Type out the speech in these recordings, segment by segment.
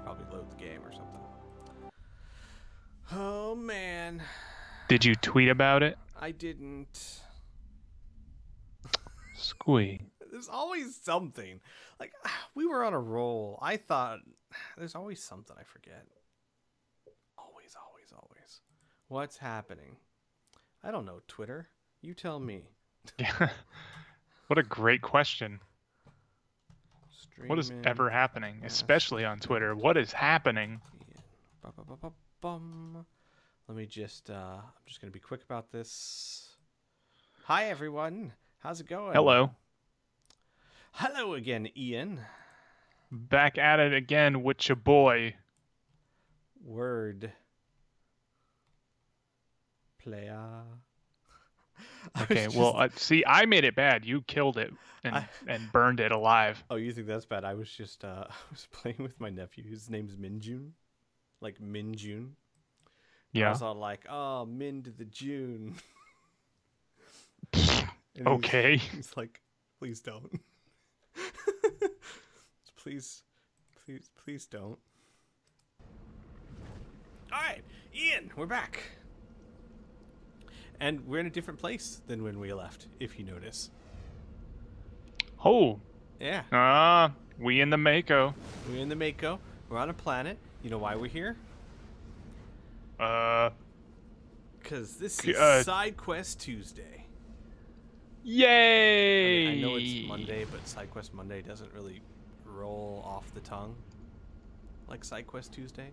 should probably load the game or something. Oh, man. Did you tweet about it? I didn't. Squee. There's always something. Like, we were on a roll. I thought there's always something I forget. Always, always, always. What's happening? I don't know, Twitter. You tell me. Yeah. What a great question. What is ever happening, especially on Twitter? What is happening? Let me just, I'm just going to be quick about this. Hi, everyone. How's it going? Hello. Hello again, Ian. Back at it again with your boy. Word. Playa. Okay, well, see, I made it bad. You killed it and burned it alive. Oh, you think that's bad? I was just, I was playing with my nephew. His name's Minjun. Like Minjun. Yeah. I was all like, oh, Min to the June. Okay. He's like, please don't. please don't. All right, Ian, we're back. And we're in a different place than when we left, if you notice. Oh. Yeah. We in the Mako. We're in the Mako. We're on a planet. You know why we're here? Because this is Side Quest Tuesday. Yay! I know it's Monday, but Side Quest Monday doesn't really roll off the tongue like Side Quest Tuesday.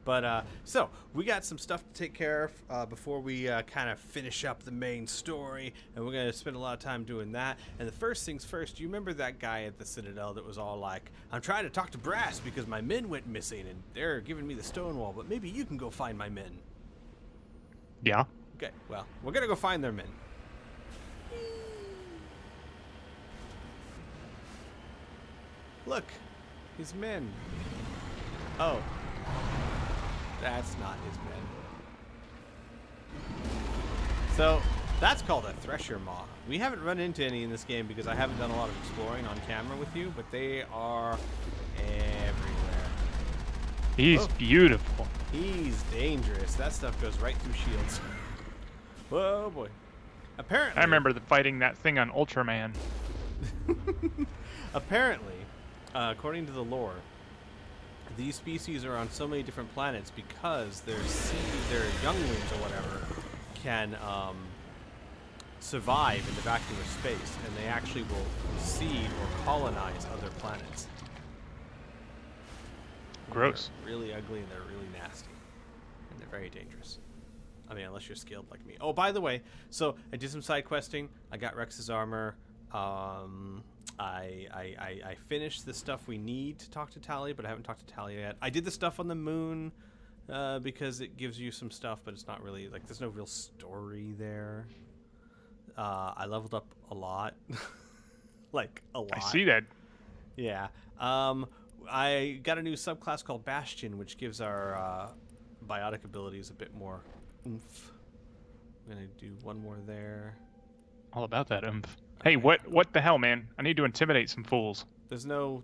But, so, we got some stuff to take care of before we kind of finish up the main story, and we're going to spend a lot of time doing that. And the first things first, you remember that guy at the Citadel that was all like, I'm trying to talk to Brass because my men went missing, and they're giving me the Stonewall, but maybe you can go find my men. Yeah. Okay, well, we're going to go find their men. Look, his men. Oh. That's not his men. So, that's called a Thresher Maw. We haven't run into any in this game because I haven't done a lot of exploring on camera with you, but they are everywhere. He's beautiful. He's dangerous. That stuff goes right through shields. Whoa, boy. Apparently... I remember fighting that thing on Ultraman. Apparently, according to the lore, these species are on so many different planets because their younglings or whatever can survive in the vacuum of space, and they actually will seed or colonize other planets. Gross. They're really ugly and they're really nasty, and they're very dangerous. I mean, unless you're skilled like me. Oh, by the way, so I did some side questing. I got Rex's armor. I finished the stuff we need to talk to Tali, but I haven't talked to Tali yet. I did the stuff on the moon because it gives you some stuff, but it's not really, like, there's no real story there. I leveled up a lot. Like, a lot. I see that. Yeah. I got a new subclass called Bastion, which gives our biotic abilities a bit more oomph. I'm going to do one more there. All about that oomph. Hey, what the hell, man? I need to intimidate some fools. There's no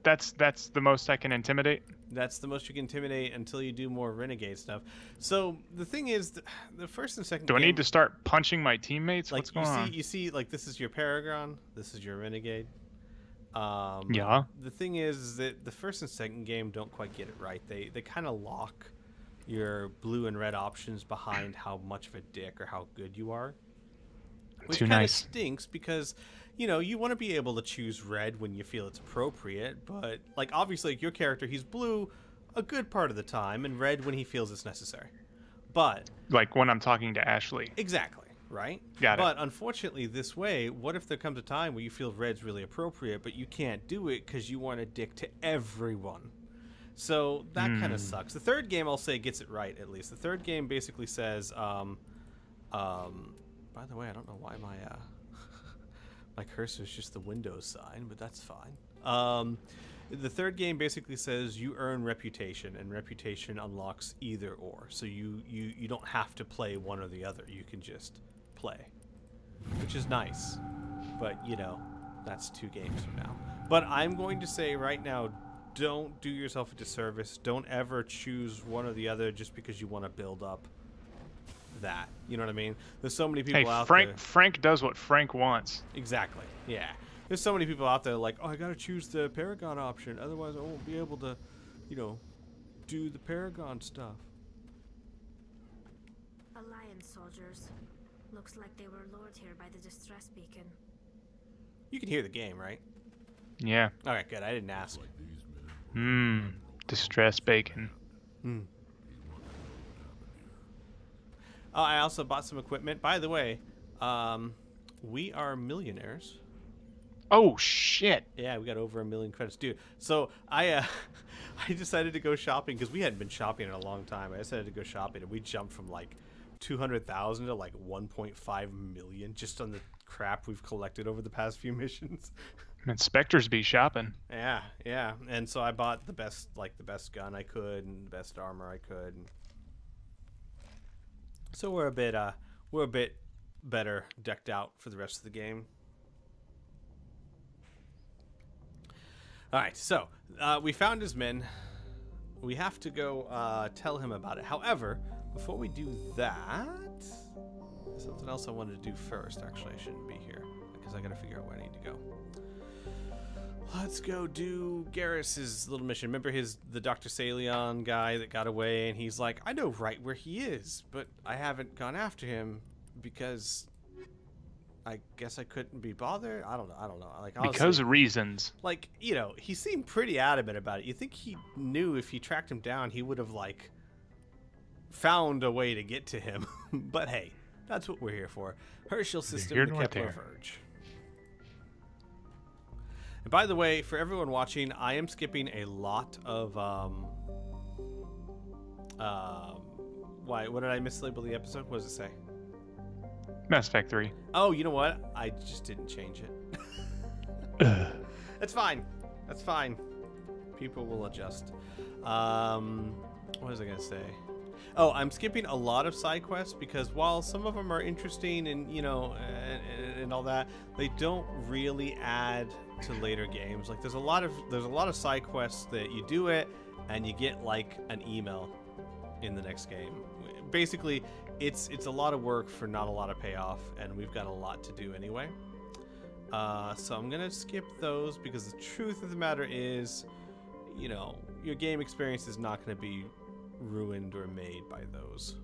That's the most I can intimidate? That's the most you can intimidate until you do more renegade stuff. So the thing is, the first and second Do I need to start punching my teammates? Like, what's going on? You see, like, this is your Paragon, this is your Renegade. Yeah. The thing is that the first and second game don't quite get it right. They kind of lock your blue and red options behind how much of a dick or how good you are. Which kind of stinks because, you know, you want to be able to choose red when you feel it's appropriate, but, like, obviously, like, your character, he's blue a good part of the time and red when he feels it's necessary. But... like when I'm talking to Ashley. Exactly, right? Got it. But unfortunately, this way, what if there comes a time where you feel red's really appropriate, but you can't do it because you want to dick to everyone? So that kind of sucks. The third game, I'll say, gets it right, at least. The third game basically says, by the way, I don't know why my my cursor is just the Windows sign, but that's fine. The third game basically says you earn reputation, and reputation unlocks either or. So you don't have to play one or the other. You can just play, which is nice. But, you know, that's 2 games from now. But I'm going to say right now, don't do yourself a disservice. Don't ever choose one or the other just because you want to build up that. You know what I mean? There's so many people out there. Frank does what Frank wants. Exactly. Yeah. There's so many people out there like, oh, I gotta choose the Paragon option, otherwise I won't be able to, you know, do the Paragon stuff. Alliance soldiers. Looks like they were lured here by the distress beacon. You can hear the game, right? Yeah. Alright, good. I didn't ask. Distress bacon. Oh, I also bought some equipment. By the way, we are millionaires. Oh shit! Yeah, we got over 1 million credits, dude. So I decided to go shopping because we hadn't been shopping in a long time. I decided to go shopping, and we jumped from like 200,000 to like 1.5 million just on the crap we've collected over the past few missions. Inspectors be shopping. Yeah, yeah. And so I bought the best gun I could and the best armor I could. So we're a bit better decked out for the rest of the game. All right, so we found his men. We have to go tell him about it. However, before we do that, there's something else I wanted to do first. Actually, I shouldn't be here because I got to figure out where I need to go. Let's go do Garrus's little mission. Remember the Dr. Salion guy that got away, and he's like, I know right where he is, but I haven't gone after him because I guess I couldn't be bothered. I don't know. Like, honestly, because of reasons. Like, you know, he seemed pretty adamant about it. You think he knew if he tracked him down, he would have like found a way to get to him. But hey, that's what we're here for. Herschel system, the Kepler Verge. And by the way, for everyone watching, I am skipping a lot of what did I mislabel the episode? What does it say? Mass Effect 3. Oh, you know what? I just didn't change it. That's fine. That's fine. People will adjust. What was I gonna say? Oh, I'm skipping a lot of side quests because while some of them are interesting and you know and all that, they don't really add to later games. Like there's a lot of side quests that you do it and you get like an email in the next game. Basically, it's a lot of work for not a lot of payoff, and we've got a lot to do anyway. So I'm gonna skip those because the truth of the matter is, you know, your game experience is not gonna be ruined or made by those.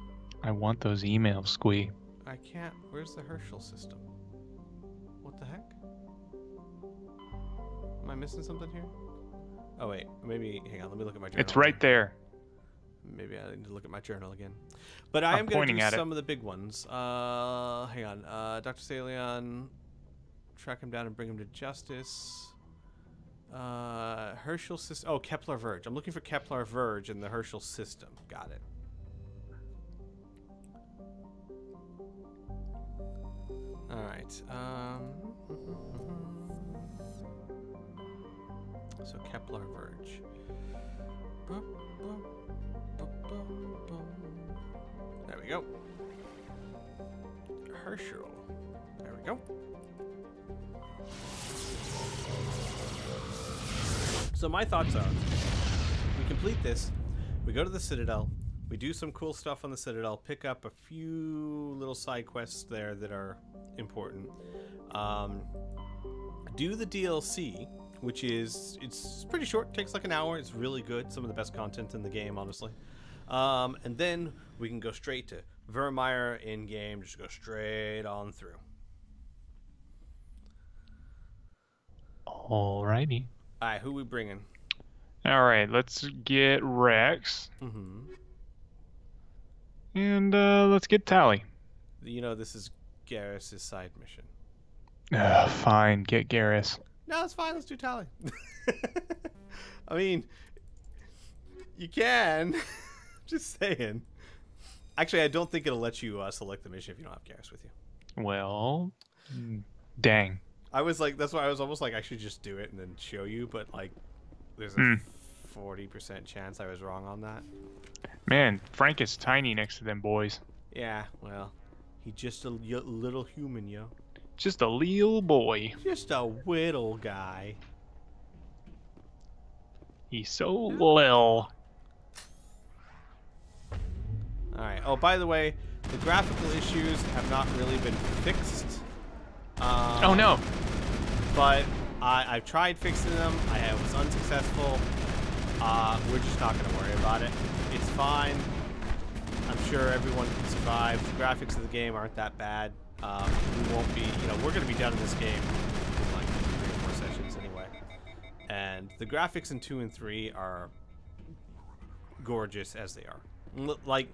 I want those emails, Squee. I can't. Where's the Herschel system? What the heck? Am I missing something here? Oh wait, maybe. Hang on. Let me look at my journal. It's right there. Maybe I need to look at my journal again. But I am going to do some of the big ones. Hang on. Dr. Salion, track him down and bring him to justice. Herschel system. Oh, Kepler Verge. I'm looking for Kepler Verge in the Herschel system. Got it. All right. So Kepler Verge. There we go. Herschel. There we go. So my thoughts are, we complete this, we go to the Citadel, we do some cool stuff on the Citadel, pick up a few little side quests there that are important, do the DLC, which is, it's pretty short, takes like an hour, it's really good, some of the best content in the game, honestly. And then we can go straight to Vermeer in-game, just go straight on through. Alrighty. Alright, who we bringing? Alright, let's get Wrex. And let's get Tali. You know, this is Garrus' side mission. Fine, get Garrus. No, it's fine. Let's do Tali. I mean, you can. Just saying. Actually, I don't think it'll let you select the mission if you don't have Garrus with you. Well, dang. I was like, that's why I was almost like, I should just do it and then show you, but like, there's a 40% chance I was wrong on that. Man, Frank is tiny next to them boys. Yeah, well, he's just a little human, yo. Just a little boy. Just a whittle guy. He's so lil. Alright. Oh, by the way, the graphical issues have not really been fixed. Oh no. But I've tried fixing them. I was unsuccessful. We're just not going to worry about it. It's fine. I'm sure everyone can survive. The graphics of the game aren't that bad. We won't be, we're going to be done in this game in like 3 or 4 sessions anyway. And the graphics in 2 and 3 are gorgeous as they are. Like,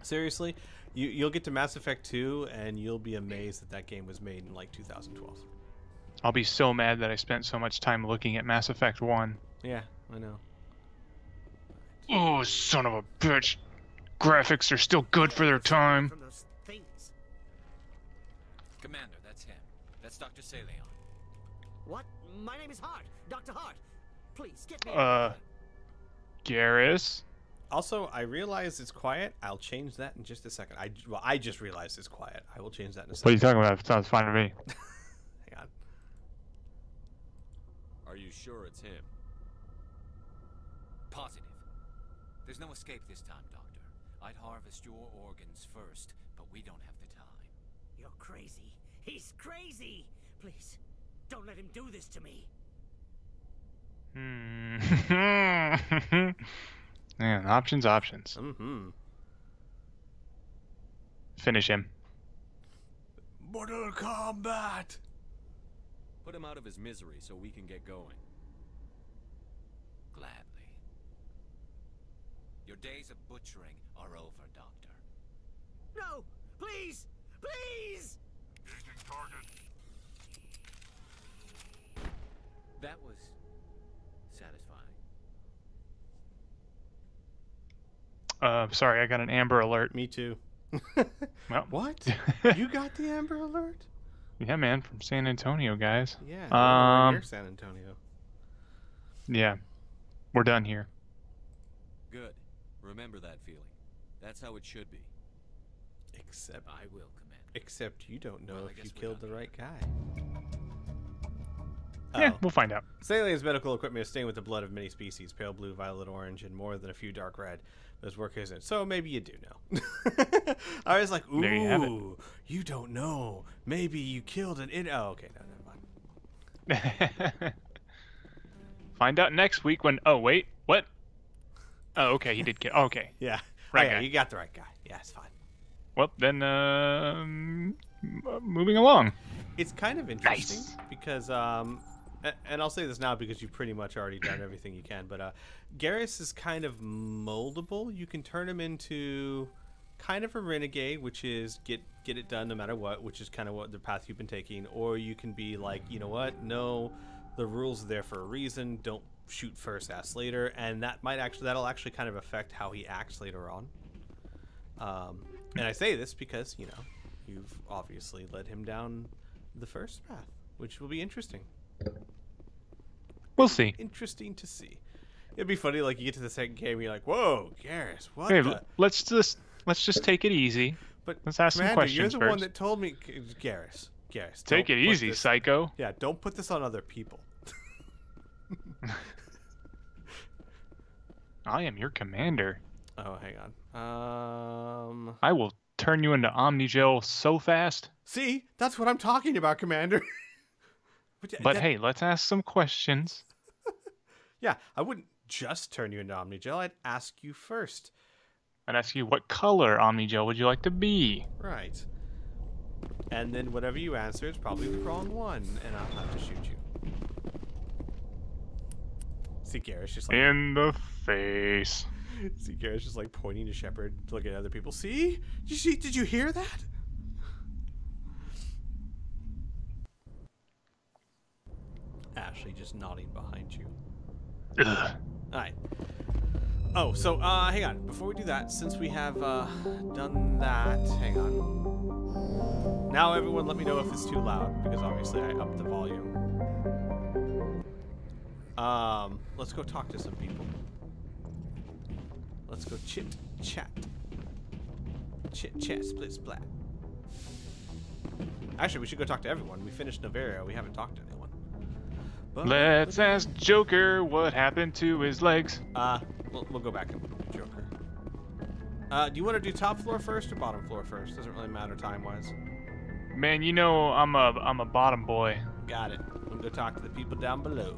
seriously, you'll get to Mass Effect 2 and you'll be amazed that that game was made in like 2012. I'll be so mad that I spent so much time looking at Mass Effect 1. Yeah, I know. Oh, son of a bitch. Graphics are still good for their time. From those things. Commander, that's him. That's Dr. Saleon. What? My name is Hart. Dr. Hart. Please get me. Garrus. Also, I realize it's quiet. I'll change that in just a second. I just realized it's quiet. I will change that in a second. What are you talking about? It sounds fine to me. Hang on. Are you sure it's him? Positive. There's no escape this time, Doctor. I'd harvest your organs first, but we don't have the time. You're crazy. He's crazy. Please, don't let him do this to me. Man, options. Mm-hmm. Finish him. Mortal Kombat! Put him out of his misery so we can get going. Gladly. Your days of butchering are over, Doctor. No! Please! Please! Engaging target. That was satisfying. Sorry, I got an Amber Alert. Me too. Well. What? You got the Amber Alert? Yeah, man, from San Antonio, guys. Yeah. We're near San Antonio. Yeah. We're done here. Good. Remember that feeling. That's how it should be. Except I will, Commander. Except you don't know Well, I if you guess we're killed done the here. right guy. Yeah, Oh. we'll find out. Salion's medical equipment is stained with the blood of many species, pale blue, violet, orange, and more than a few dark red. But his work isn't. So maybe you do know. I was like, ooh, There you have it. you don't know. Maybe you killed an Oh, okay, no, never mind. Find out next week when... Oh, wait. What? Oh, okay, he did kill... Okay. Yeah. Right Oh, yeah, guy. you got the right guy. Yeah, it's fine. Well, then, moving along. It's kind of interesting Nice. because, and I'll say this now because you've pretty much already done everything you can, but Garrus is kind of moldable. You can turn him into kind of a renegade, which is get it done no matter what, which is kind of what the path you've been taking, or you can be like, you know what, no, the rules are there for a reason, don't shoot first, ask later, and that'll actually kind of affect how he acts later on. And I say this because, you've obviously led him down the first path, which will be interesting. We'll see. Interesting to see. It'd be funny, like, you get to the second game, and you're like, whoa, Garrus, what Hey, the... let's just take it easy. But, let's ask some Commander, questions you're the first. one that told me... Garrus, Take it easy, psycho. Yeah, don't put this on other people. I am your commander. Oh, hang on. I will turn you into Omnigel so fast. See? That's what I'm talking about, Commander. But hey, let's ask some questions. Yeah, I wouldn't just turn you into Omnigel. I'd ask you first. I'd ask you, what color Omnigel would you like to be? Right. And then whatever you answer is probably the wrong one, and I'll have to shoot you. See, Garrus just like... In the face. See, Garrus just like pointing to Shepard, looking at other people. See? Did you hear that? Ashley just nodding behind you. Ugh. Alright. Oh, so, hang on. Before we do that, since we have, done that... Hang on. Now everyone let me know if it's too loud, because obviously I upped the volume. Let's go talk to some people. Let's go chit-chat. Chit-chat, split-splat. Actually, we should go talk to everyone. We finished Novaria. We haven't talked to anyone. Let's ask Joker what happened to his legs. We'll go back and look at Joker. Do you want to do top floor first or bottom floor first? Doesn't really matter time-wise. Man, you know I'm a bottom boy. Got it. I'm gonna talk to the people down below.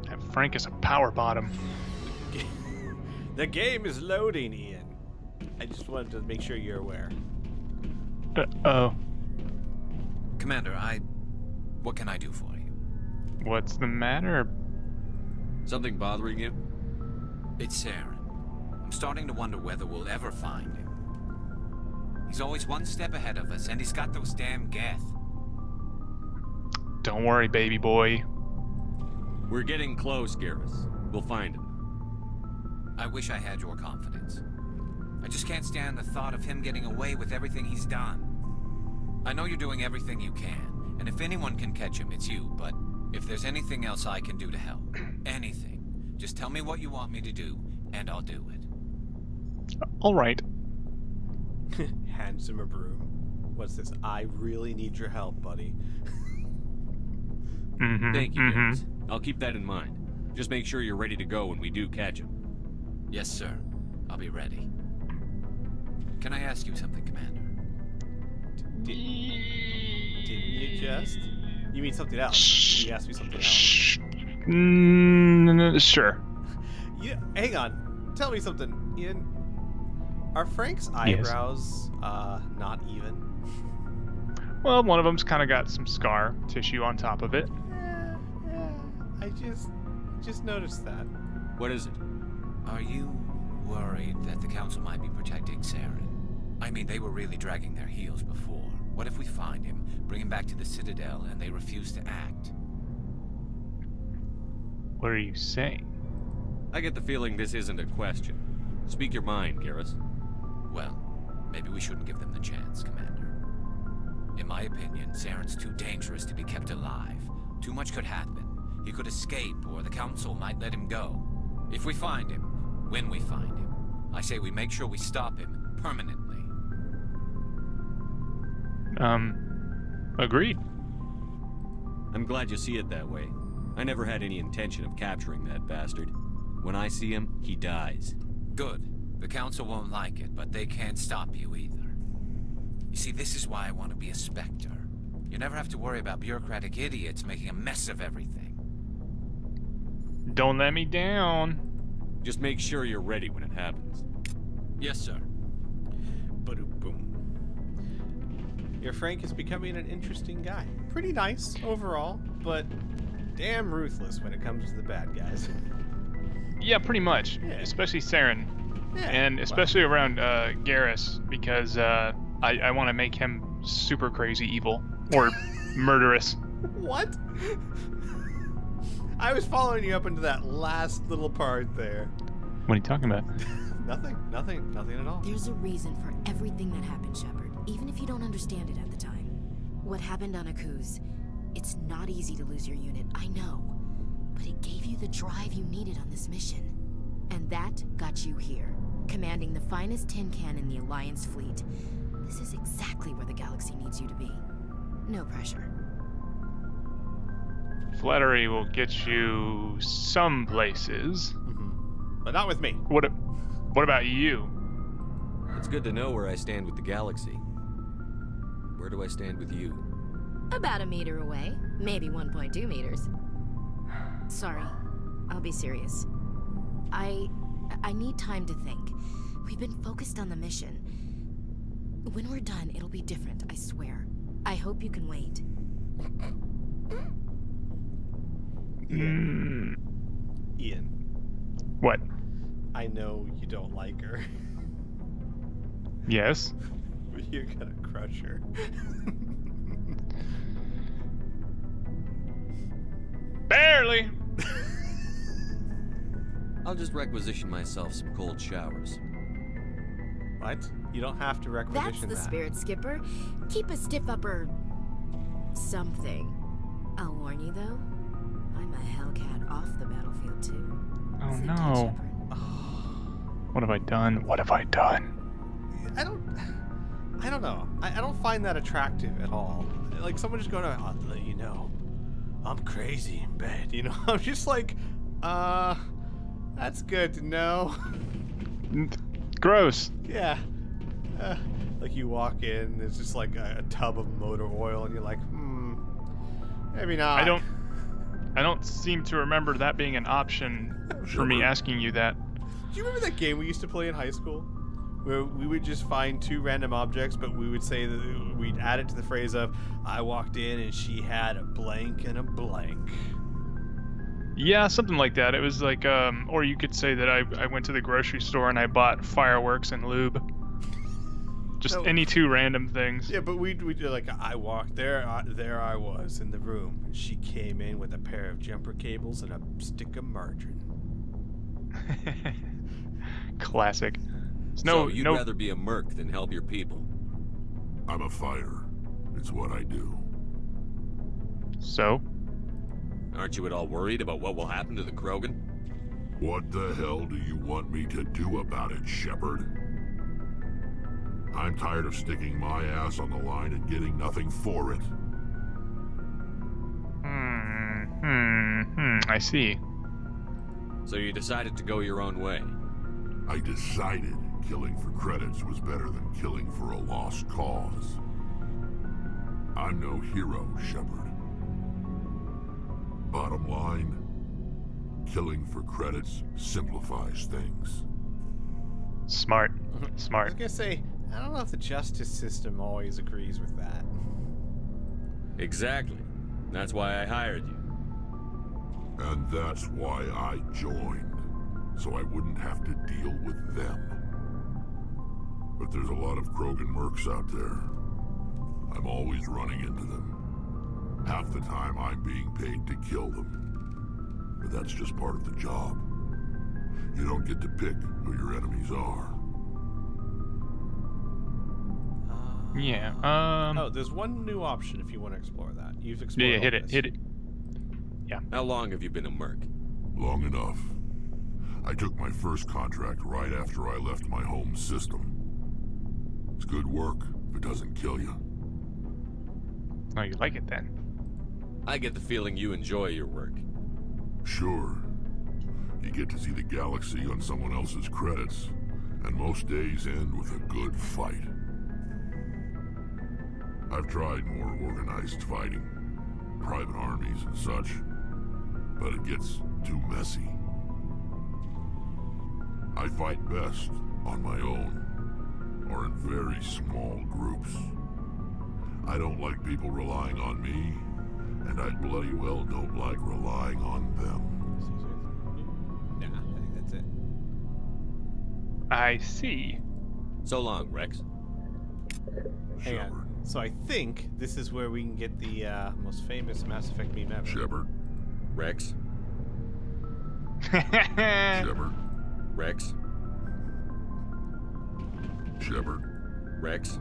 That Frank is a power bottom. The game is loading, Ian. I just wanted to make sure you're aware. Oh. Commander, what can I do for you? What's the matter? Something bothering you? It's Aaron. I'm starting to wonder whether we'll ever find him. He's always one step ahead of us, and he's got those damn Geth. Don't worry, baby boy. We're getting close, Garrus. We'll find him. I wish I had your confidence. I just can't stand the thought of him getting away with everything he's done. I know you're doing everything you can, and if anyone can catch him, it's you, but if there's anything else I can do to help, anything, just tell me what you want me to do, and I'll do it. All right. Hands him a broom. What's this? I really need your help, buddy. Thank you, Garrus. I'll keep that in mind. Just make sure you're ready to go when we do catch him. Yes, sir. I'll be ready. Can I ask you something, Commander? Didn't you just? You mean something else? You asked me something else. Sure. Yeah, hang on. Tell me something, Ian. Are Frank's eyebrows not even? Well, one of them's kind of got some scar tissue on top of it. Yeah. I just noticed that. What is it? Are you worried that the Council might be protecting Saren? I mean, they were really dragging their heels before. What if we find him, bring him back to the Citadel, and they refuse to act? What are you saying? I get the feeling this isn't a question. Speak your mind, Garrus. Well, maybe we shouldn't give them the chance, Commander. In my opinion, Saren's too dangerous to be kept alive. Too much could happen. He could escape, or the Council might let him go. If we find him, when we find him, I say we make sure we stop him permanently. Agreed. I'm glad you see it that way. I never had any intention of capturing that bastard. When I see him, he dies. Good. The Council won't like it, but they can't stop you either. You see, this is why I want to be a Spectre. You never have to worry about bureaucratic idiots making a mess of everything. Don't let me down. Just make sure you're ready when it happens. Yes, sir. Ba-doom-boom. Your Frank is becoming an interesting guy. Pretty nice overall, but damn ruthless when it comes to the bad guys. Yeah, pretty much. Yeah. Especially Saren. Yeah, And especially around Garrus, because I want to make him super crazy evil. Or murderous. What? I was following you up into that last little part there. What are you talking about? Nothing at all. There's a reason for everything that happened, Shepard, even if you don't understand it at the time. What happened on Akuz, it's not easy to lose your unit, I know. But it gave you the drive you needed on this mission. And that got you here, commanding the finest tin can in the Alliance fleet. This is exactly where the galaxy needs you to be. No pressure. Flattery will get you some places. But not with me. What about you? It's good to know where I stand with the galaxy. Where do I stand with you? About a meter away, maybe 1.2 meters. Sorry, I'll be serious. I need time to think. We've been focused on the mission. When we're done, it'll be different, I swear. I hope you can wait. Ian. What? I know you don't like her. Yes? But you're gonna crush her. Barely! I'll just requisition myself some cold showers. What? You don't have to That's requisition the that. spirit, Skipper. Keep a stiff upper... something. I'll warn you, though. I'm a Hellcat off the battlefield, too. Oh Thinking, no. Shepard. What have I done? What have I done? I don't know. I don't find that attractive at all. Like someone just going, I'll let you know, I'm crazy in bed. You know, I'm just like, that's good to know. Gross. Yeah. Like you walk in, there's just like a tub of motor oil, and you're like, maybe not. I don't seem to remember that being an option for me asking you that. Do you remember that game we used to play in high school? Where we would just find two random objects, but we would say that we'd add it to the phrase of, I walked in and she had a blank and a blank. Yeah, something like that. It was like, or you could say that I went to the grocery store and I bought fireworks and lube. Just any two random things. Yeah, but we do like, I walked there, there I was in the room. And she came in with a pair of jumper cables and a stick of margarine. Classic. So you'd rather be a merc than help your people? I'm a fighter. It's what I do. So? Aren't you at all worried about what will happen to the Krogan? What the hell do you want me to do about it, Shepard? I'm tired of sticking my ass on the line and getting nothing for it. I see. So you decided to go your own way? I decided killing for credits was better than killing for a lost cause. I'm no hero, Shepard. Bottom line, killing for credits simplifies things. Smart. I was Smart. gonna say, I don't know if the justice system always agrees with that. Exactly. That's why I hired you. And that's why I joined. So I wouldn't have to deal with them. But there's a lot of Krogan mercs out there. I'm always running into them. Half the time I'm being paid to kill them. But that's just part of the job. You don't get to pick who your enemies are. Yeah. Oh, there's one new option if you want to explore that. You've explored. Yeah, all hit it. this. Hit it. Yeah. How long have you been a merc? Long enough. I took my first contract right after I left my home system. It's good work if it doesn't kill you. Oh, you like it then? I get the feeling you enjoy your work. Sure. You get to see the galaxy on someone else's credits, and most days end with a good fight. I've tried more organized fighting, private armies and such, but it gets too messy. I fight best on my own, or in very small groups. I don't like people relying on me, and I bloody well don't like relying on them. Yeah, I think that's it. I see. So long, Wrex. Hang on. So I think this is where we can get the most famous Mass Effect meme ever. Shepard. Wrex? Shepard. Wrex? Shepard. Wrex?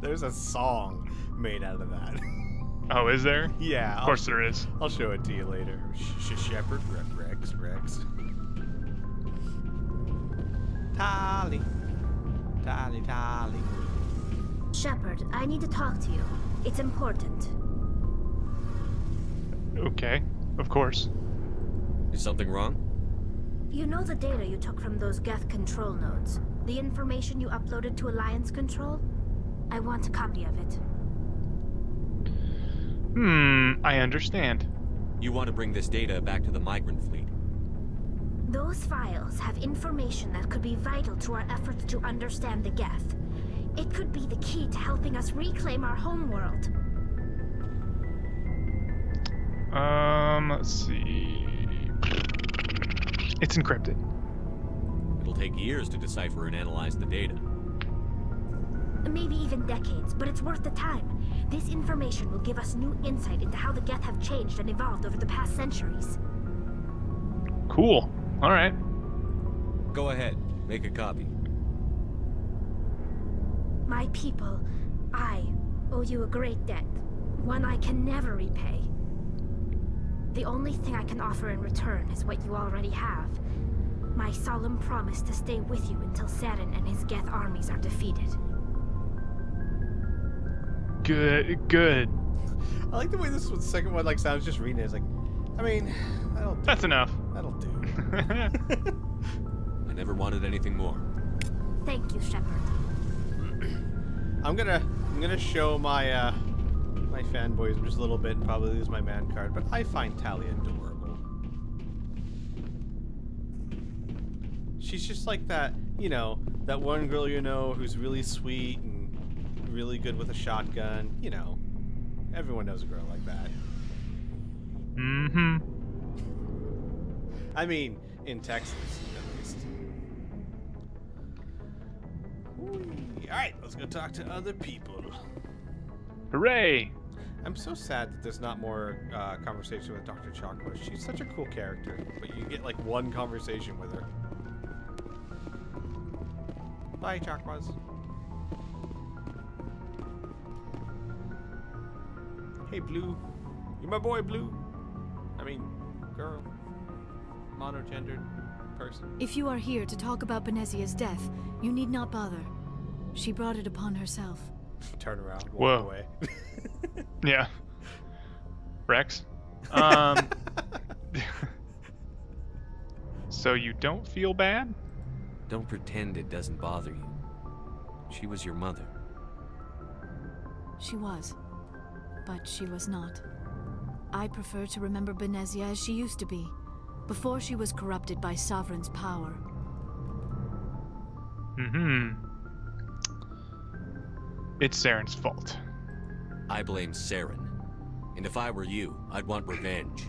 There's a song made out of that. Oh, is there? Yeah. Of course there is. I'll show it to you later. Shepard, Wrex. Tali. Shepard, I need to talk to you. It's important. Okay. Of course. Is something wrong? You know the data you took from those Geth control nodes? The information you uploaded to Alliance Control? I want a copy of it. I understand. You want to bring this data back to the migrant fleet? Those files have information that could be vital to our efforts to understand the Geth. It could be the key to helping us reclaim our homeworld. Let's see. It's encrypted. It'll take years to decipher and analyze the data. Maybe even decades, but it's worth the time. This information will give us new insight into how the Geth have changed and evolved over the past centuries. Cool. All right. Go ahead. Make a copy. My people, I owe you a great debt. One I can never repay. The only thing I can offer in return is what you already have. My solemn promise to stay with you until Saren and his Geth armies are defeated. Good. I like the way this second one like sounds. Just reading it, it's like, I mean, that'll do. That's enough. That'll do. I never wanted anything more. Thank you, Shepard. I'm gonna show my my fanboys just a little bit and probably lose my man card, but I find Tali adorable. She's just like that, you know, that one girl you know who's really sweet and really good with a shotgun. You know, everyone knows a girl like that. Mm-hmm. I mean, in Texas, at least. Alright, let's go talk to other people. Hooray! I'm so sad that there's not more conversation with Dr. Chakwas. She's such a cool character, but you get like one conversation with her. Bye, Chakwas. Hey, Blue. You're my boy, Blue. I mean, girl. Monogendered person. If you are here to talk about Benezia's death, you need not bother. She brought it upon herself. Turn around, walk Whoa. away. Yeah. Wrex? So you don't feel bad? Don't pretend it doesn't bother you. She was your mother. She was. But she was not. I prefer to remember Benezia as she used to be, before she was corrupted by Sovereign's power. Mm-hmm. It's Saren's fault. I blame Saren. And if I were you, I'd want revenge.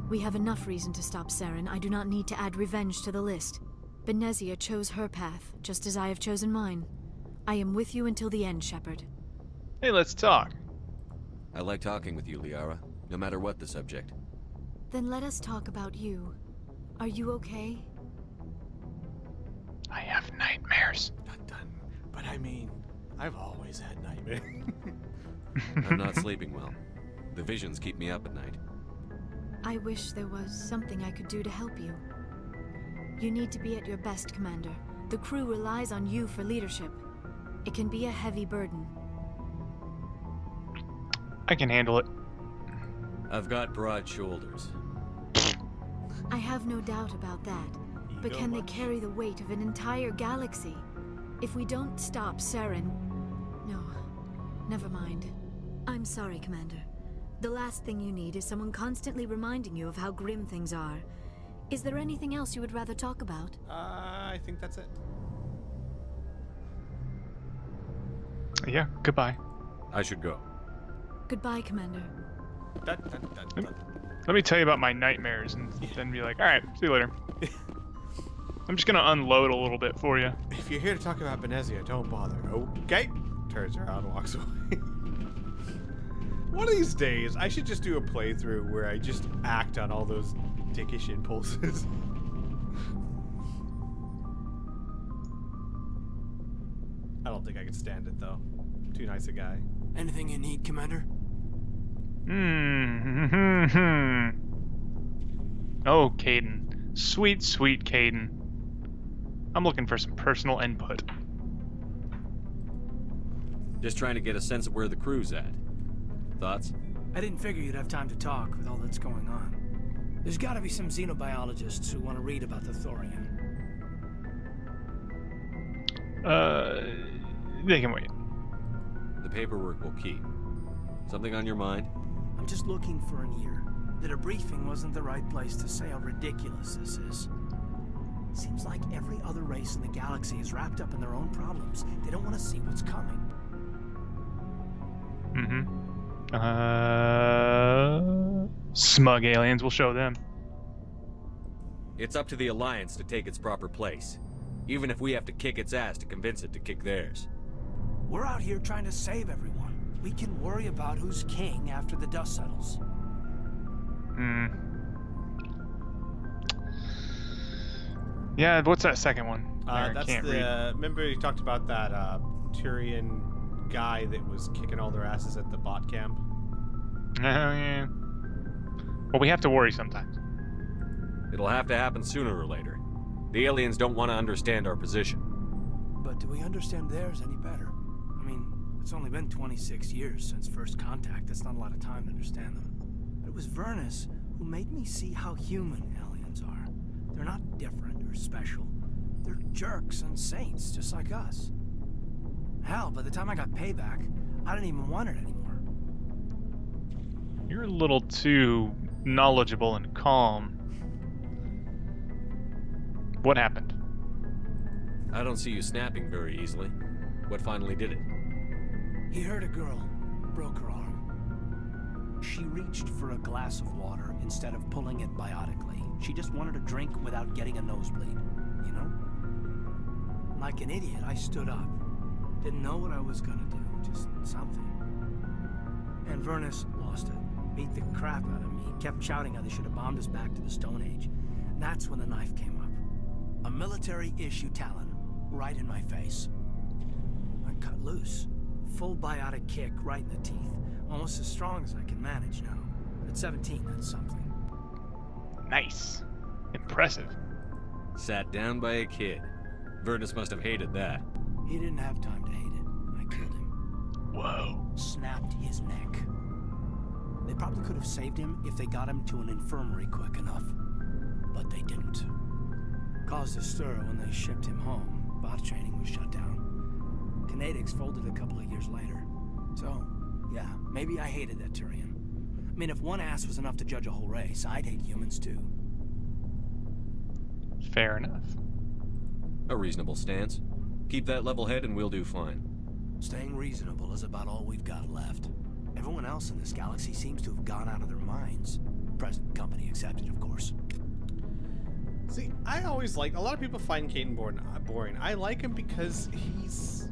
We have enough reason to stop Saren. I do not need to add revenge to the list. Benezia chose her path, just as I have chosen mine. I am with you until the end, Shepard. Hey, let's talk. I like talking with you, Liara, no matter what the subject. Then let us talk about you. Are you okay? I have nightmares. Dun, dun. But I mean, I've always had nightmares. I'm not sleeping well. The visions keep me up at night. I wish there was something I could do to help you. You need to be at your best, Commander. The crew relies on you for leadership. It can be a heavy burden. I can handle it. I've got broad shoulders. I have no doubt about that. But Ego can they much? carry the weight of an entire galaxy? If we don't stop Saren... No, never mind. I'm sorry, Commander. The last thing you need is someone constantly reminding you of how grim things are. Is there anything else you would rather talk about? I think that's it. Yeah, goodbye. I should go. Goodbye, Commander. Dun, dun, dun, dun. Let me tell you about my nightmares and then be like, alright, see you later. I'm just gonna unload a little bit for you. If you're here to talk about Benezia, don't bother. Okay. Turns around and walks away. One of these days, I should just do a playthrough where I just act on all those dickish impulses. I don't think I could stand it, though. Too nice a guy. Anything you need, Commander? Oh, Caden. Sweet, sweet Caden. I'm looking for some personal input. Just trying to get a sense of where the crew's at. Thoughts? I didn't figure you'd have time to talk with all that's going on. There's gotta be some xenobiologists who want to read about the Thorian. They can wait. The paperwork will keep. Something on your mind? I'm just looking for an ear. That a briefing wasn't the right place to say how ridiculous this is. Seems like every other race in the galaxy is wrapped up in their own problems. They don't want to see what's coming. Smug aliens will show them. It's up to the Alliance to take its proper place. Even if we have to kick its ass to convince it to kick theirs. We're out here trying to save everyone. We can worry about who's king after the dust settles. Yeah, what's that second one? I That's can't the. read. Remember you talked about that Turian guy that was kicking all their asses at the bot camp? Oh, yeah. But we have to worry sometimes. It'll have to happen sooner or later. The aliens don't want to understand our position. But do we understand theirs any better? I mean, it's only been 26 years since first contact. That's not a lot of time to understand them. But it was Vernus who made me see how human aliens are. They're not different or special. They're jerks and saints, just like us. Hell, by the time I got payback, I didn't even want it anymore. You're a little too knowledgeable and calm. What happened? I don't see you snapping very easily. What finally did it? He hurt a girl, broke her arm. She reached for a glass of water instead of pulling it biotically. She just wanted a drink without getting a nosebleed, you know? Like an idiot, I stood up. Didn't know what I was gonna do, just something. And Vernus lost it. Beat the crap out of me. Kept shouting how they should have bombed us back to the Stone Age. And that's when the knife came up. A military-issue talon, right in my face. I cut loose. Full biotic kick right in the teeth. Almost as strong as I can manage now. At 17, that's something. Nice. Impressive. Sat down by a kid. Vernus must have hated that. He didn't have time to hate it. I killed him. Whoa. Snapped his neck. They probably could have saved him if they got him to an infirmary quick enough. But they didn't. Caused a stir when they shipped him home. Bot training was shut down. Kinetics folded a couple of years later. So, yeah, maybe I hated that Turian. I mean, if one ass was enough to judge a whole race, I'd hate humans too. Fair enough. A reasonable stance. Keep that level head and we'll do fine. Staying reasonable is about all we've got left. Everyone else in this galaxy seems to have gone out of their minds. Present company accepted, of course. See, I always like... A lot of people find Caden boring. I like him because he's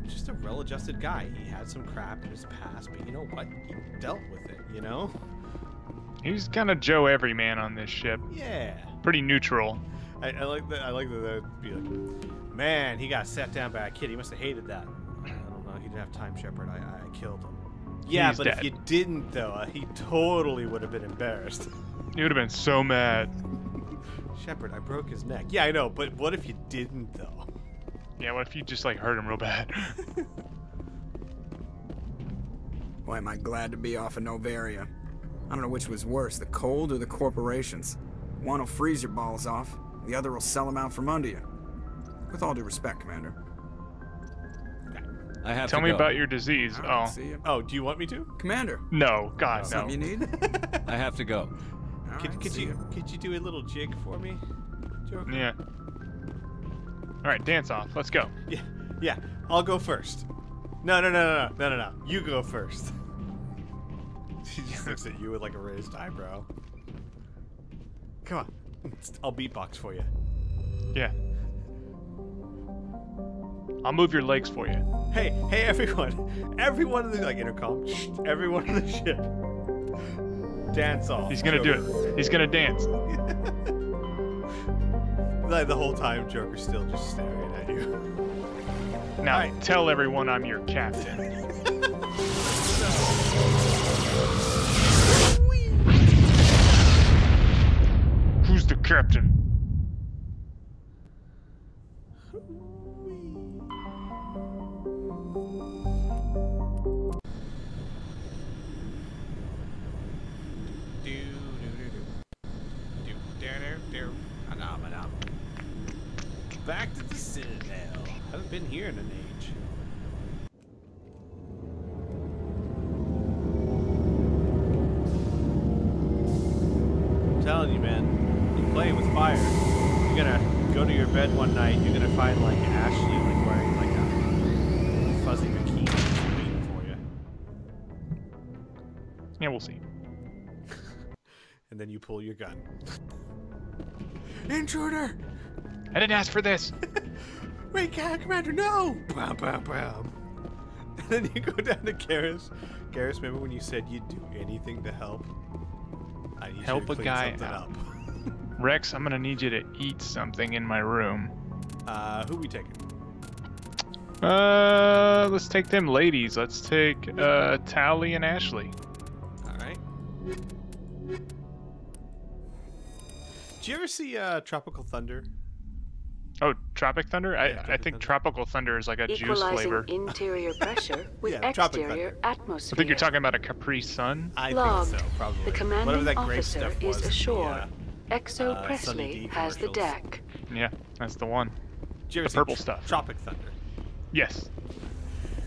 just a well-adjusted guy. He had some crap in his past, but you know what? He dealt with it, you know? He's kind of Joe Everyman on this ship. Yeah. Pretty neutral. I like that. I like that. That'd be like, man, he got set down by a kid. He must have hated that. I don't know. He didn't have time, Shepard. I killed him. Yeah, He's but dead. if you didn't, though, he totally would have been embarrassed. He would have been so mad. Shepard, I broke his neck. Yeah, I know, but what if you didn't, though? Yeah, what if you just, like, hurt him real bad? Boy, am I glad to be off of Novaria. I don't know which was worse, the cold or the corporations. One will freeze your balls off, the other will sell them out from under you. With all due respect, Commander. I have Tell to me go. about your disease. All right, Oh. see ya. Oh, do you want me to? Commander. No, God, no. Something you need? I have to go. All Could, right, could see you ya. could you do a little jig for me, Joker? Yeah. Alright, dance off. Let's go. Yeah. I'll go first. No. You go first. She just looks at you with like a raised eyebrow. Come on. I'll beatbox for you. Yeah. I'll move your legs for you. Hey, everyone. Everyone in the, like, intercom. Shh, everyone in the ship. Dance off. He's gonna do it. He's gonna dance. Like, the whole time, Joker's still just staring at you. Now, Alright. tell everyone I'm your captain. Who's the captain? Back to the Citadel. Haven't been here in an age. I'm telling you, man, you're playing with fire. You're gonna go to your bed one night, you're gonna find like Ashley like wearing like a fuzzy bikini waiting for you. Yeah, we'll see. And then you pull your gun. Intruder! I didn't ask for this. Wait, Commander, no! Bam, bam, bam. And then you go down to Garrus. Garrus, remember when you said you'd do anything to help? I need Help you to a clean guy something out. up. Rex, I'm gonna need you to eat something in my room. Who we taking? Let's take them ladies. Let's take Tali and Ashley. All right. Did you ever see Tropical Thunder? Oh, Tropic Thunder? Yeah, I think Tropical Thunder is like a juice Equalizing flavor. interior pressure with Yeah, Tropic exterior Thunder. I atmosphere. think you're talking about a Capri Sun. I Logged. think so, probably. The Whatever commanding that grape officer stuff is was in ashore. the, Exo Sunny Presley D has the commercials. deck. Yeah, that's the one. Did you ever The see purple stuff. Tropic Thunder. Yes.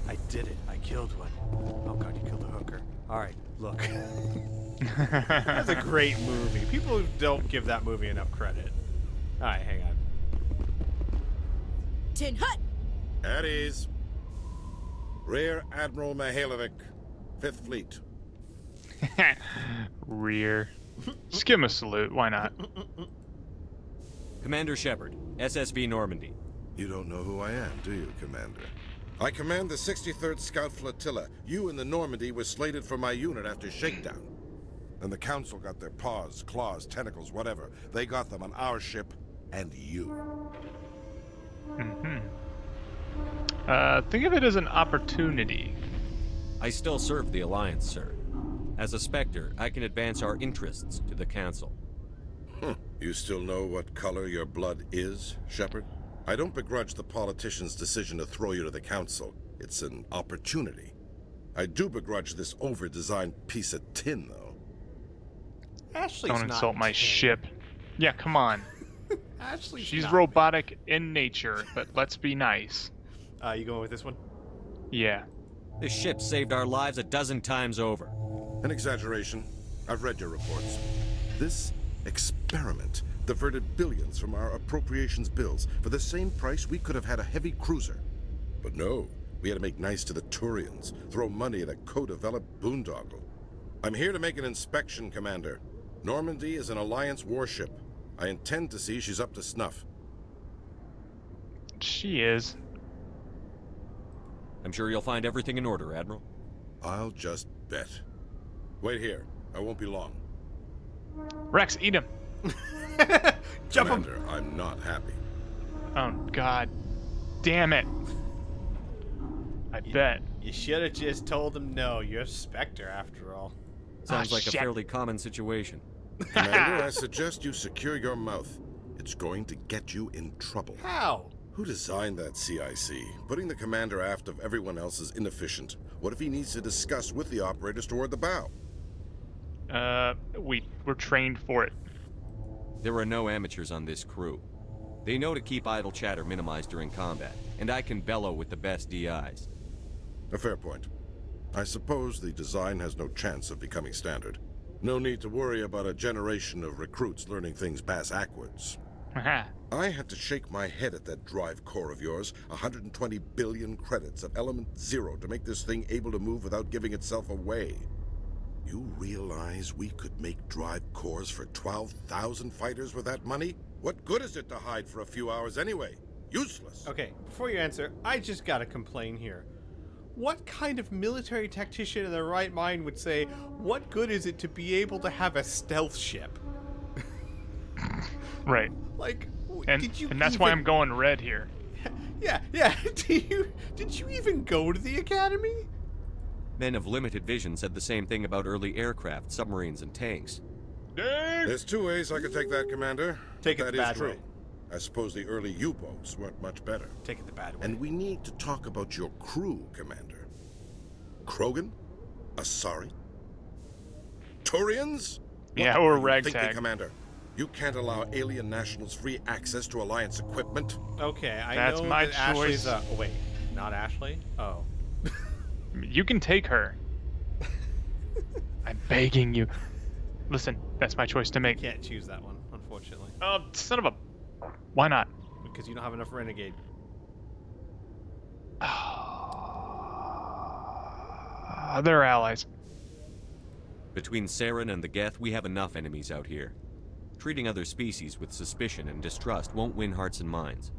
I did it. I killed one. Oh god, you killed a hooker. Alright, look. That's a great movie. People don't give that movie enough credit. Alright, hang on. Tin Hut! At ease. Rear Admiral Mihailovic, 5th Fleet. Rear. Just give him a salute. Why not? Commander Shepard, SSV Normandy. You don't know who I am, do you, Commander? I command the 63rd Scout Flotilla. You and the Normandy were slated for my unit after shakedown. And the Council got their paws, claws, tentacles, whatever. They got them on our ship and you. Think of it as an opportunity. I still serve the Alliance, sir. As a Spectre, I can advance our interests to the Council. You still know what color your blood is, Shepard? I don't begrudge the politician's decision to throw you to the Council. It's an opportunity. I do begrudge this over-designed piece of tin, though. Ashley's Don't not insult my tin. ship. Yeah, come on. Ashley's She's not robotic in nature, but let's be nice. You going with this one? Yeah. This ship saved our lives a dozen times over. An exaggeration. I've read your reports. This experiment diverted billions from our appropriations bills. For the same price, we could have had a heavy cruiser. But no, we had to make nice to the Turians, throw money at a co-developed boondoggle. I'm here to make an inspection, Commander. Normandy is an Alliance warship. I intend to see she's up to snuff. She is. I'm sure you'll find everything in order, Admiral. I'll just bet. Wait here. I won't be long. Wrex, eat him. Jump Commander, I'm not happy. Oh, God. Damn it. I bet. You should have just told him no. You're a Spectre, after all. Sounds like shit. a fairly common situation. Commander, I suggest you secure your mouth. It's going to get you in trouble. How? Who designed that CIC? Putting the commander aft of everyone else is inefficient. What if he needs to discuss with the operators toward the bow? We're trained for it. There are no amateurs on this crew. They know to keep idle chatter minimized during combat, and I can bellow with the best DIs. A fair point. I suppose the design has no chance of becoming standard. No need to worry about a generation of recruits learning things bass-ackwards. I had to shake my head at that drive core of yours. 120 billion credits of element 0 to make this thing able to move without giving itself away. You realize we could make drive cores for 12,000 fighters with that money? What good is it to hide for a few hours anyway? Useless. Okay, before you answer, I just gotta complain here. What kind of military tactician in their right mind would say, what good is it to be able to have a stealth ship? Right. Like, and did you that's why I'm going red here. Yeah. Did you even go to the academy? Men of limited vision said the same thing about early aircraft, submarines, and tanks. There's two ways I could take that, Commander. Take it That the is bad true. way. I suppose the early U-boats weren't much better. Take it the bad way. And we need to talk about your crew, Commander. Krogan? Asari? Turians? Yeah, What or are you ragtag. thinking, Commander? You can't allow alien nationals free access to Alliance equipment. Okay, I That's know my that Ashley's choice. oh, wait, not Ashley? Oh. You can take her. I'm begging you. Listen, that's my choice to make. Can't choose that one, unfortunately. Son of a... Why not? Because you don't have enough renegade. They're allies. Between Saren and the Geth, we have enough enemies out here. Treating other species with suspicion and distrust won't win hearts and minds.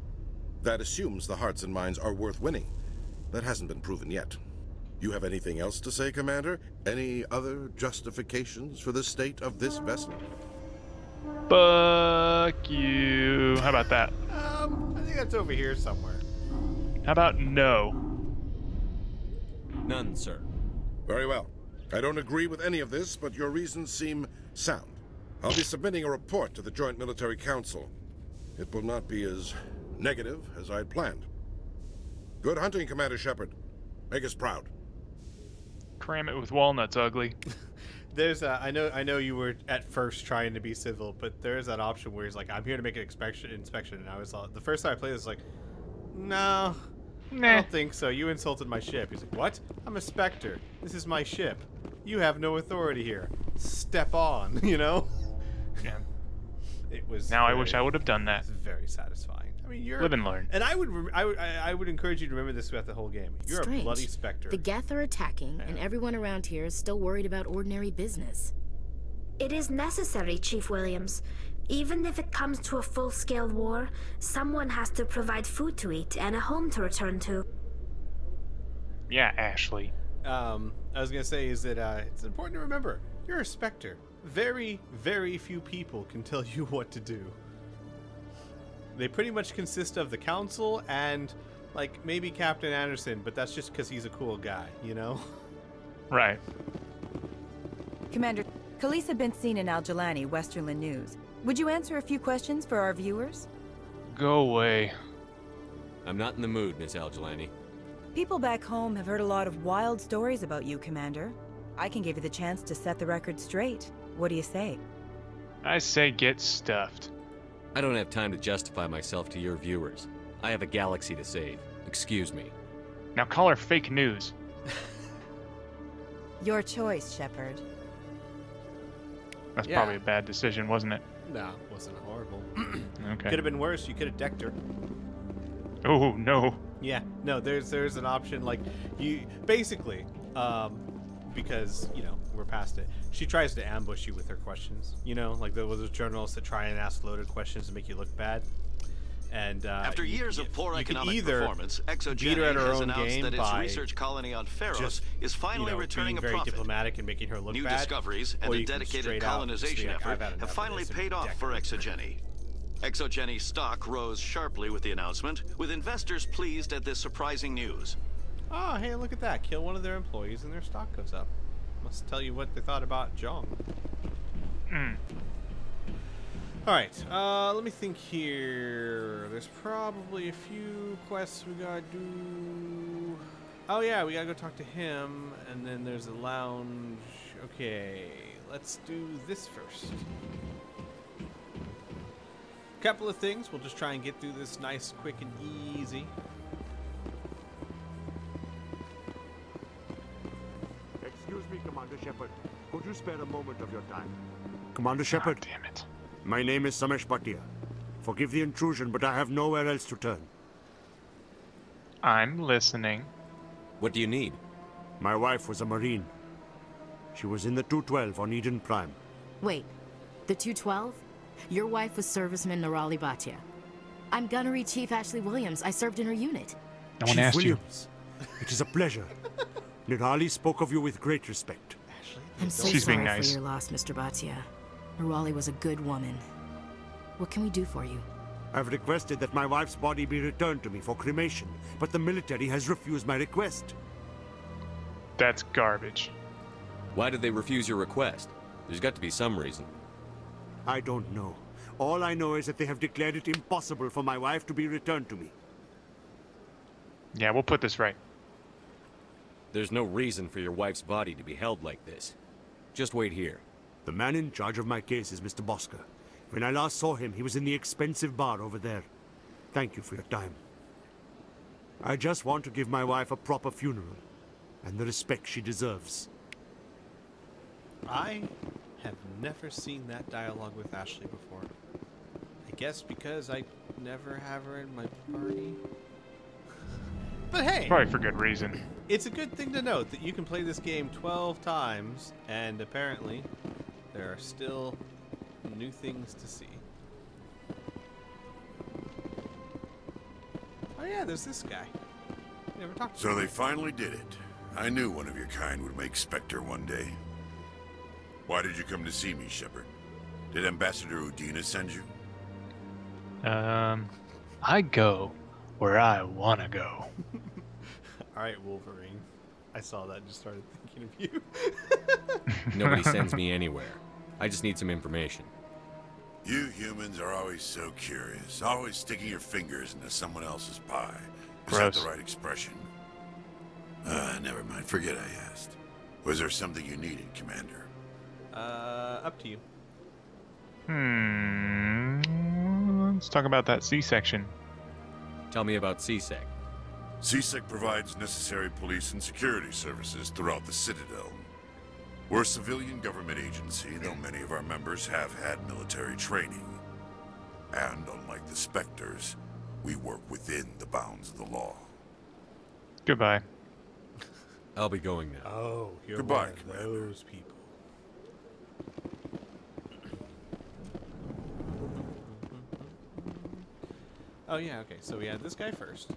That assumes the hearts and minds are worth winning. That hasn't been proven yet. You have anything else to say, Commander? Any other justifications for the state of this vessel? Fuck you. How about that? I think that's over here somewhere. How about no? None, sir. Very well. I don't agree with any of this, but your reasons seem sound. I'll be submitting a report to the Joint Military Council. It will not be as negative as I had planned. Good hunting, Commander Shepard. Make us proud. Cram it with walnuts, ugly. There's I know you were at first trying to be civil, but there's that option where he's like, I'm here to make an inspection, and I was the first time I played this, like, no, I don't think so. You insulted my ship. He's like, what? I'm a Spectre. This is my ship. You have no authority here. Step on, you know? Yeah. It was. Now I wish I would have done that. Very satisfying. I mean, you're live and learn. And I would encourage you to remember this throughout the whole game. You're Strange. a bloody Spectre. The Geth are attacking, and everyone around here is still worried about ordinary business. It is necessary, Chief Williams. Even if it comes to a full-scale war, someone has to provide food to eat and a home to return to. Yeah, Ashley. I was gonna say is that it's important to remember you're a Spectre. Very, very few people can tell you what to do. They pretty much consist of the council and, like, maybe Captain Anderson, but that's just because he's a cool guy, you know? Right. Commander, Khalees had been seen in Al-Jalani, Westerland News. Would you answer a few questions for our viewers? Go away. I'm not in the mood, Miss Al-Jalani. People back home have heard a lot of wild stories about you, Commander. I can give you the chance to set the record straight. What do you say? I say get stuffed. I don't have time to justify myself to your viewers. I have a galaxy to save. Excuse me. Now call her fake news. Your choice, Shepard. That's probably a bad decision, wasn't it? No, it wasn't horrible. Okay. Could have been worse. You could have decked her. Oh, no. Yeah, no, there's an option, like, you basically, because, you know, we're past it. She tries to ambush you with her questions, you know, like those journalists that try and ask loaded questions to make you look bad. And after years of poor economic performance, beat her at her has own announced game that its by research colony on Pharos just, is finally returning being a very profit. diplomatic and making her look New bad. discoveries and a dedicated colonization effort have finally paid off for Exogeny. Exogeny stock rose sharply with the announcement, with investors pleased at this surprising news. Oh, hey, look at that. Kill one of their employees and their stock goes up. Must tell you what they thought about Jong. Alright, let me think here. There's probably a few quests we gotta do. Oh yeah, we gotta go talk to him, and then there's a lounge. Okay, let's do this first. Couple of things. We'll just try and get through this nice, quick, and easy. Excuse me, Commander Shepard. Could you spare a moment of your time? Commander Shepard. Oh, damn it. My name is Samesh Bhatia. Forgive the intrusion, but I have nowhere else to turn. I'm listening. What do you need? My wife was a Marine. She was in the 212 on Eden Prime. Wait, the 212? Your wife was serviceman Nirali Bhatia. I'm Gunnery Chief Ashley Williams. I served in her unit. No one Chief asked Williams, it is a pleasure. Nirali spoke of you with great respect. I'm so She's being sorry nice. for your loss, Mr. Bhatia. Nirali was a good woman. What can we do for you? I've requested that my wife's body be returned to me for cremation, but the military has refused my request. That's garbage. Why did they refuse your request? There's got to be some reason. I don't know. All I know is that they have declared it impossible for my wife to be returned to me. Yeah, we'll put this right. There's no reason for your wife's body to be held like this. Just wait here. The man in charge of my case is Mr. Bosca. When I last saw him, he was in the expensive bar over there. Thank you for your time. I just want to give my wife a proper funeral, and the respect she deserves. I have never seen that dialogue with Ashley before. I guess because I never have her in my party. But hey! Probably for good reason. It's a good thing to note that you can play this game 12 times, and apparently there are still new things to see. Oh yeah, there's this guy. We never talked to So him. they finally did it. I knew one of your kind would make Spectre one day. Why did you come to see me, Shepard? Did Ambassador Udina send you? I go where I wanna go. Alright, Wolverine. I saw that and just started thinking of you. Nobody sends me anywhere. I just need some information. You humans are always so curious, always sticking your fingers into someone else's pie. Is that the right expression? Never mind. Forget I asked. Was there something you needed, Commander? Up to you. Let's talk about that C-section. Tell me about CSEC. CSEC provides necessary police and security services throughout the Citadel. We're a civilian government agency, though many of our members have had military training. And unlike the Spectres, we work within the bounds of the law. Goodbye. I'll be going now. Oh, you're Goodbye, one of those people. Oh yeah, okay, so we had this guy first.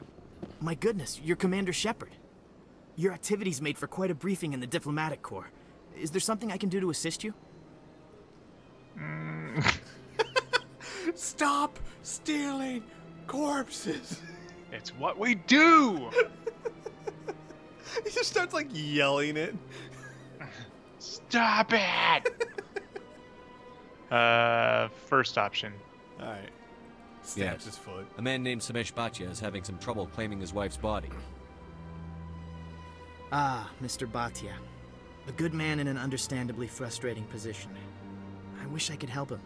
My goodness, you're Commander Shepard. Your activities made for quite a briefing in the diplomatic corps. Is there something I can do to assist you? Stop stealing corpses! It's what we do! He just starts like yelling it. Stop it! First option. Alright. Stabs his foot. A man named Samesh Bhatia is having some trouble claiming his wife's body. Ah, Mr. Bhatia. A good man in an understandably frustrating position. I wish I could help him.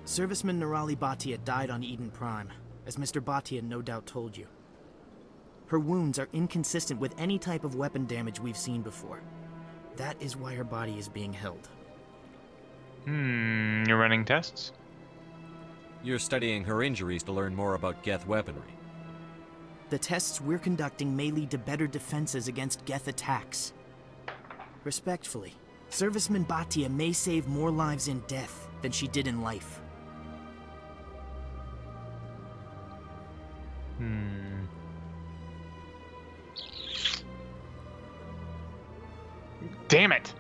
Serviceman Nirali Bhatia died on Eden Prime, as Mr. Bhatia no doubt told you. Her wounds are inconsistent with any type of weapon damage we've seen before. That is why her body is being held. You're running tests? You're studying her injuries to learn more about Geth weaponry. The tests we're conducting may lead to better defenses against Geth attacks. Respectfully, Serviceman Bhatia may save more lives in death than she did in life. Damn it!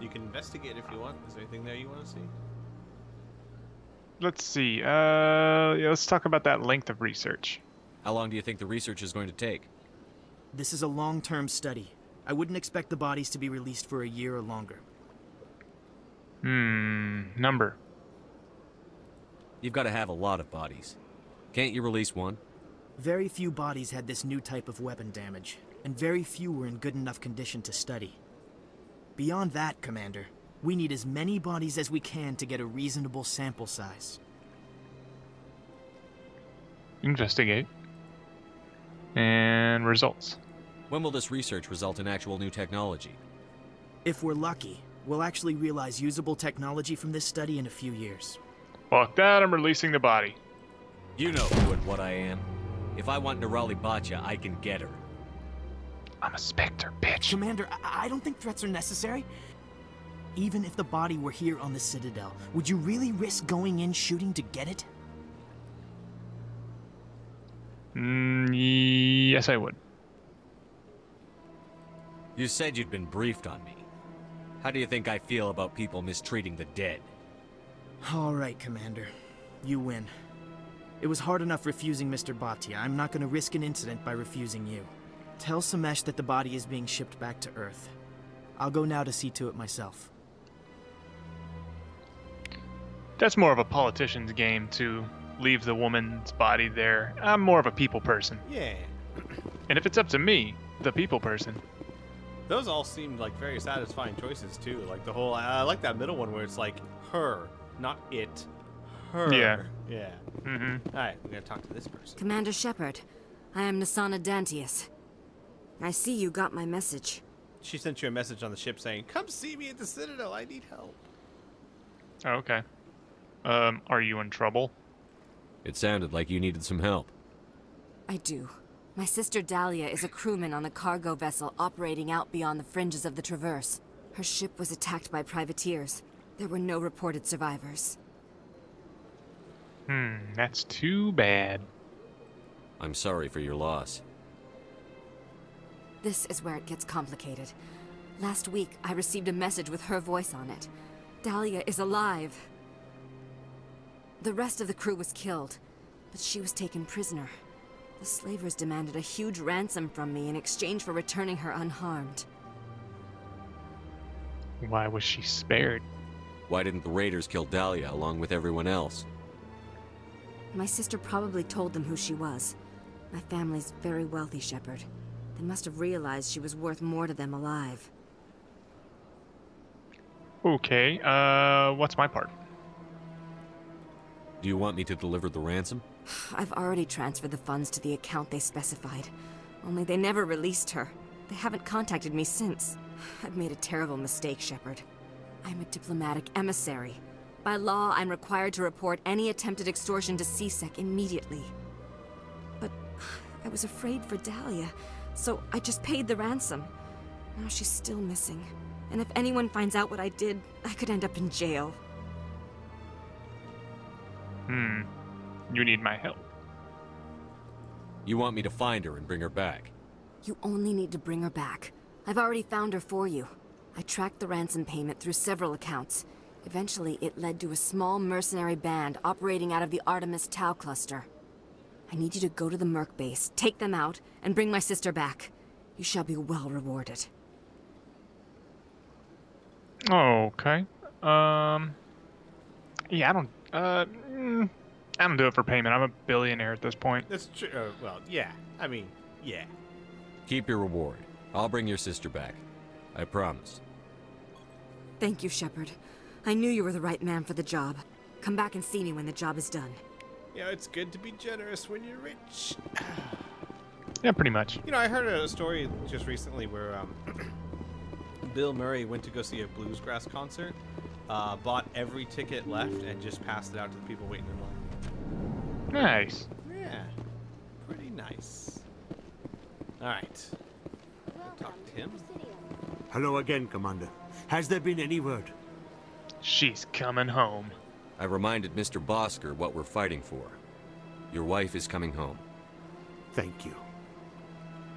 You can investigate if you want. Is there anything there you want to see? Let's see. Yeah, let's talk about that length of research. How long do you think the research is going to take? This is a long-term study. I wouldn't expect the bodies to be released for a year or longer. Number. You've got to have a lot of bodies. Can't you release one? Very few bodies had this new type of weapon damage, and very few were in good enough condition to study. Beyond that, Commander, we need as many bodies as we can to get a reasonable sample size. Investigate. And results. When will this research result in actual new technology? If we're lucky, we'll actually realize usable technology from this study in a few years. Fuck that, I'm releasing the body. You know who and what I am. If I want Nirali Bhatia, I can get her. I'm a Spectre, bitch. Commander, I don't think threats are necessary. Even if the body were here on the Citadel, would you really risk going in shooting to get it? Yes, I would. You said you'd been briefed on me. How do you think I feel about people mistreating the dead? All right, Commander. You win. It was hard enough refusing Mr. Bhatia. I'm not going to risk an incident by refusing you. Tell Samesh that the body is being shipped back to Earth. I'll go now to see to it myself. That's more of a politician's game to leave the woman's body there. I'm more of a people person. Yeah. And if it's up to me, the people person. Those all seemed like very satisfying choices too. Like the whole, I like that middle one where it's like her, not it. Her. Yeah. Yeah. Mm-hmm. All right, we're gonna talk to this person. Commander Shepard, I am Nasana Dantius. I see you got my message. She sent you a message on the ship saying, "Come see me at the Citadel. I need help." Oh, okay. Are you in trouble? It sounded like you needed some help. I do. My sister Dahlia is a crewman on a cargo vessel operating out beyond the fringes of the Traverse. Her ship was attacked by privateers. There were no reported survivors. That's too bad. I'm sorry for your loss. This is where it gets complicated. Last week, I received a message with her voice on it. Dahlia is alive. The rest of the crew was killed, but she was taken prisoner. The slavers demanded a huge ransom from me in exchange for returning her unharmed. Why was she spared? Why didn't the raiders kill Dahlia along with everyone else? My sister probably told them who she was. My family's very wealthy, Shepard. They must have realized she was worth more to them alive. Okay, what's my part? Do you want me to deliver the ransom? I've already transferred the funds to the account they specified. Only they never released her. They haven't contacted me since. I've made a terrible mistake, Shepard. I'm a diplomatic emissary. By law, I'm required to report any attempted extortion to CSEC immediately. But I was afraid for Dahlia, so I just paid the ransom. Now she's still missing. And if anyone finds out what I did, I could end up in jail. You need my help. You want me to find her and bring her back? You only need to bring her back. I've already found her for you. I tracked the ransom payment through several accounts. Eventually, it led to a small mercenary band operating out of the Artemis Tau cluster. I need you to go to the Merc base, take them out, and bring my sister back. You shall be well rewarded. Okay. Yeah, I don't do it for payment. I'm a billionaire at this point. That's true. Well, yeah. I mean, yeah. Keep your reward. I'll bring your sister back. I promise. Thank you, Shepard. I knew you were the right man for the job. Come back and see me when the job is done. Yeah, it's good to be generous when you're rich. Yeah, pretty much. You know, I heard a story just recently where Bill Murray went to go see a bluegrass concert, bought every ticket left, and just passed it out to the people waiting in line. Nice. Yeah, pretty nice. All right. Talk to him. Hello again, Commander. Has there been any word? She's coming home. I reminded Mr. Bosker what we're fighting for. Your wife is coming home. Thank you.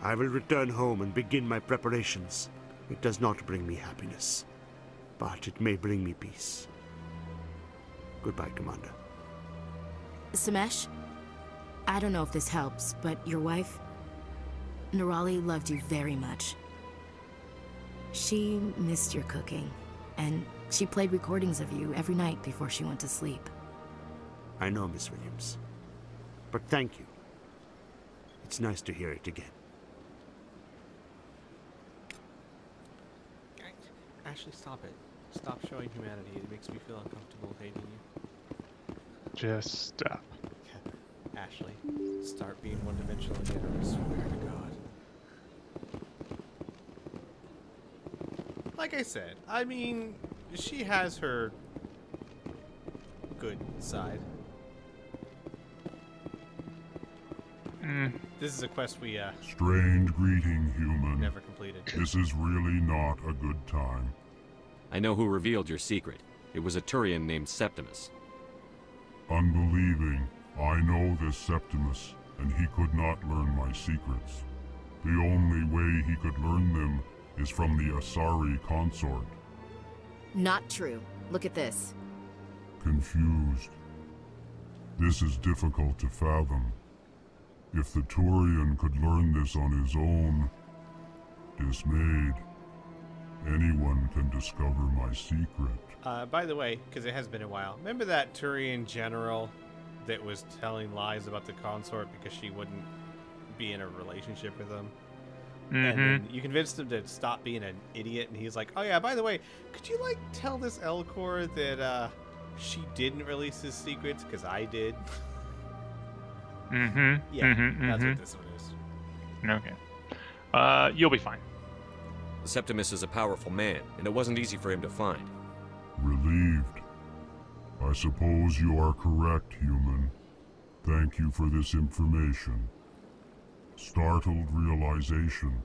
I will return home and begin my preparations. It does not bring me happiness, but it may bring me peace. Goodbye, Commander. Samesh, I don't know if this helps, but your wife, Nerali, loved you very much. She missed your cooking, and she played recordings of you every night before she went to sleep. I know, Miss Williams. But thank you. It's nice to hear it again. Ashley, stop it. Stop showing humanity. It makes me feel uncomfortable hating you. Just stop. Yeah. Ashley, start being one-dimensional again, I swear to God. Like I said, I mean, she has her good side. This is a quest we, Strange greeting, human. never completed. This is really not a good time. I know who revealed your secret. It was a Turian named Septimus. Unbelieving, I know this Septimus, and he could not learn my secrets. The only way he could learn them is from the Asari Consort. Not true. Look at this. Confused. This is difficult to fathom. If the Turian could learn this on his own, dismayed, anyone can discover my secret. By the way, because it has been a while, remember that Turian general that was telling lies about the consort because she wouldn't be in a relationship with him? And then you convinced him to stop being an idiot, and he's like, oh yeah, by the way, could you, like, tell this Elcor that, she didn't release his secrets, because I did? Yeah, that's what this one is. Okay. You'll be fine. Septimus is a powerful man, and it wasn't easy for him to find. Relieved. I suppose you are correct, human. Thank you for this information. Startled realization.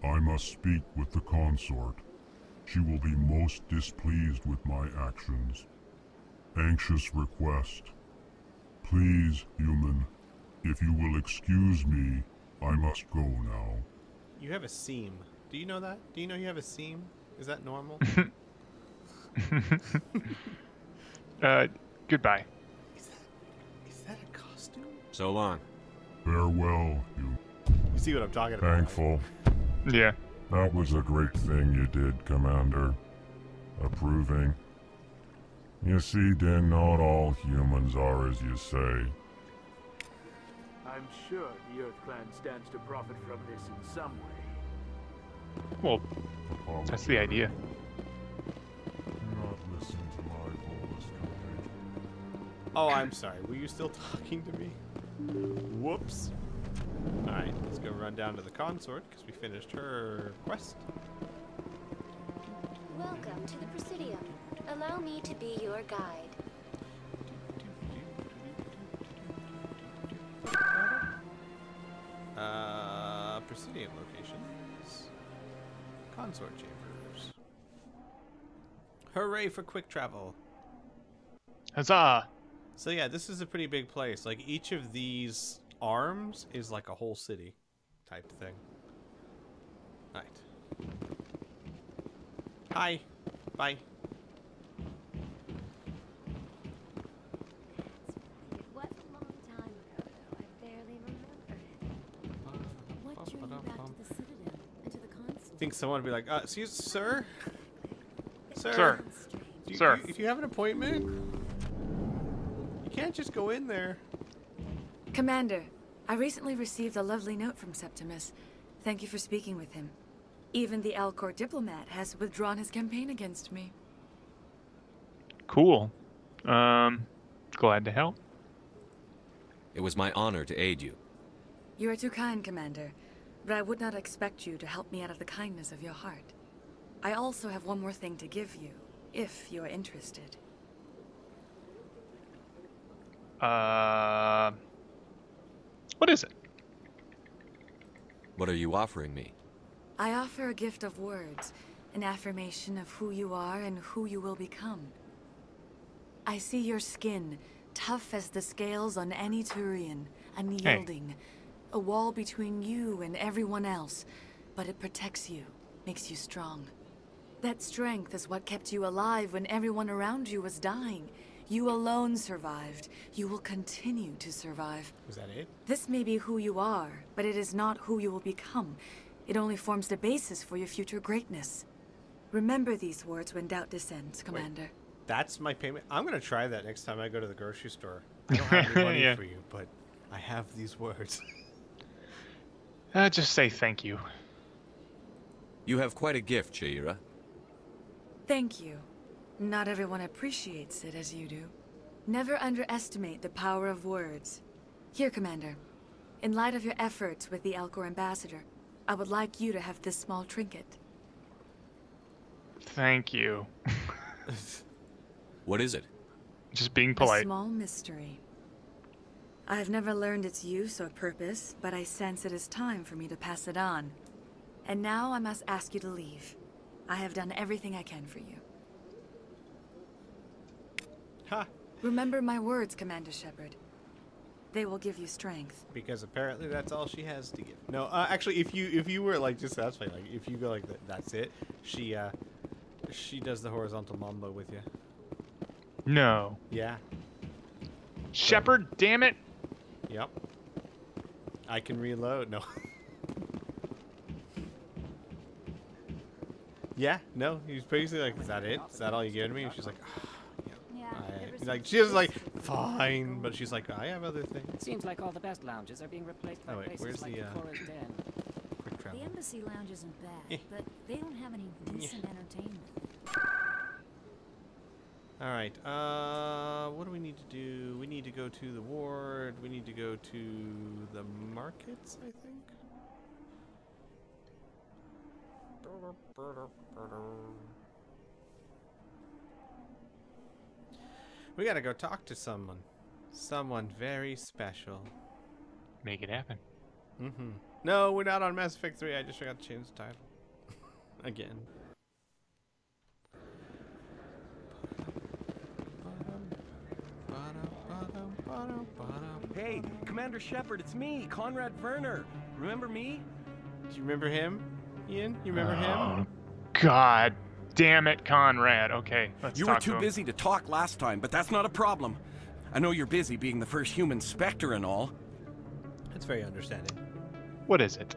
I must speak with the consort. She will be most displeased with my actions. Anxious request. Please, human, if you will excuse me, I must go now. You have a seam. Do you know that? Do you know you have a seam? Is that normal? Goodbye. Is that a costume? So long. Farewell, you. You see what I'm talking about? Thankful. Yeah. That was a great thing you did, Commander. Approving. You see, then not all humans are as you say. I'm sure the Earth Clan stands to profit from this in some way. Well, that's the idea. Not listen to my boldest complaint. Oh, I'm sorry. Were you still talking to me? Whoops. Alright, let's go run down to the Consort, because we finished her quest. Welcome to the Presidium. Allow me to be your guide. Presidium locations. Consort chambers. Hooray for quick travel. Huzzah! So yeah, this is a pretty big place. Like, each of these arms is like a whole city type thing. Alright. Hi. Bye. It was a long time ago, though. I barely remember it. What drew you back to the Citadel and to the Consort? I think someone would be like, excuse, sir? Sir. Sir. If you have an appointment, you can't just go in there. Commander, I recently received a lovely note from Septimus. Thank you for speaking with him. Even the Alcor diplomat has withdrawn his campaign against me. Cool. Glad to help. It was my honor to aid you. You are too kind, Commander, but I would not expect you to help me out of the kindness of your heart. I also have one more thing to give you, if you are interested. What is it? What are you offering me? I offer a gift of words, an affirmation of who you are and who you will become. I see your skin, tough as the scales on any Turian, unyielding, a wall between you and everyone else, but it protects you, makes you strong. That strength is what kept you alive when everyone around you was dying. You alone survived. You will continue to survive. Is that it? This may be who you are, but it is not who you will become. It only forms the basis for your future greatness. Remember these words when doubt descends, Commander. Wait, that's my payment? I'm going to try that next time I go to the grocery store. I don't have any money for you, but I have these words. Just say thank you. You have quite a gift, Shaira. Thank you. Not everyone appreciates it as you do. Never underestimate the power of words. Here, Commander. In light of your efforts with the Alcor ambassador, I would like you to have this small trinket. Thank you. What is it? Just being polite. A small mystery. I have never learned its use or purpose, but I sense it is time for me to pass it on. And now I must ask you to leave. I have done everything I can for you. Ha! Remember my words, Commander Shepard. They will give you strength. Because apparently that's all she has to give. No, actually, if you were like just that's fine. Like if you go like that's it. She does the horizontal mambo with you. No. Yeah. Shepard, damn it. Yep. I can reload. No. Yeah. No. He's basically like, is that it? Is that all you give to me? And she's like, like she's like, fine, but she's like, I have other things. It seems like all the best lounges are being replaced by places like the Forest Den. Quick travel. The embassy lounge isn't bad, but they don't have any decent entertainment. All right. What do we need to do? We need to go to the ward. We need to go to the markets, I think. We gotta go talk to someone. Someone very special. Make it happen. Mm-hmm. No, we're not on Mass Effect 3. I just forgot to change the title. Again. Hey, Commander Shepard, it's me, Conrad Werner. Remember me? Do you remember him, Ian? You remember him? God damn it, Conrad. Okay, let's You talk were too to him. busy to talk last time, but that's not a problem. I know you're busy being the first human Spectre and all. That's very understanding. What is it?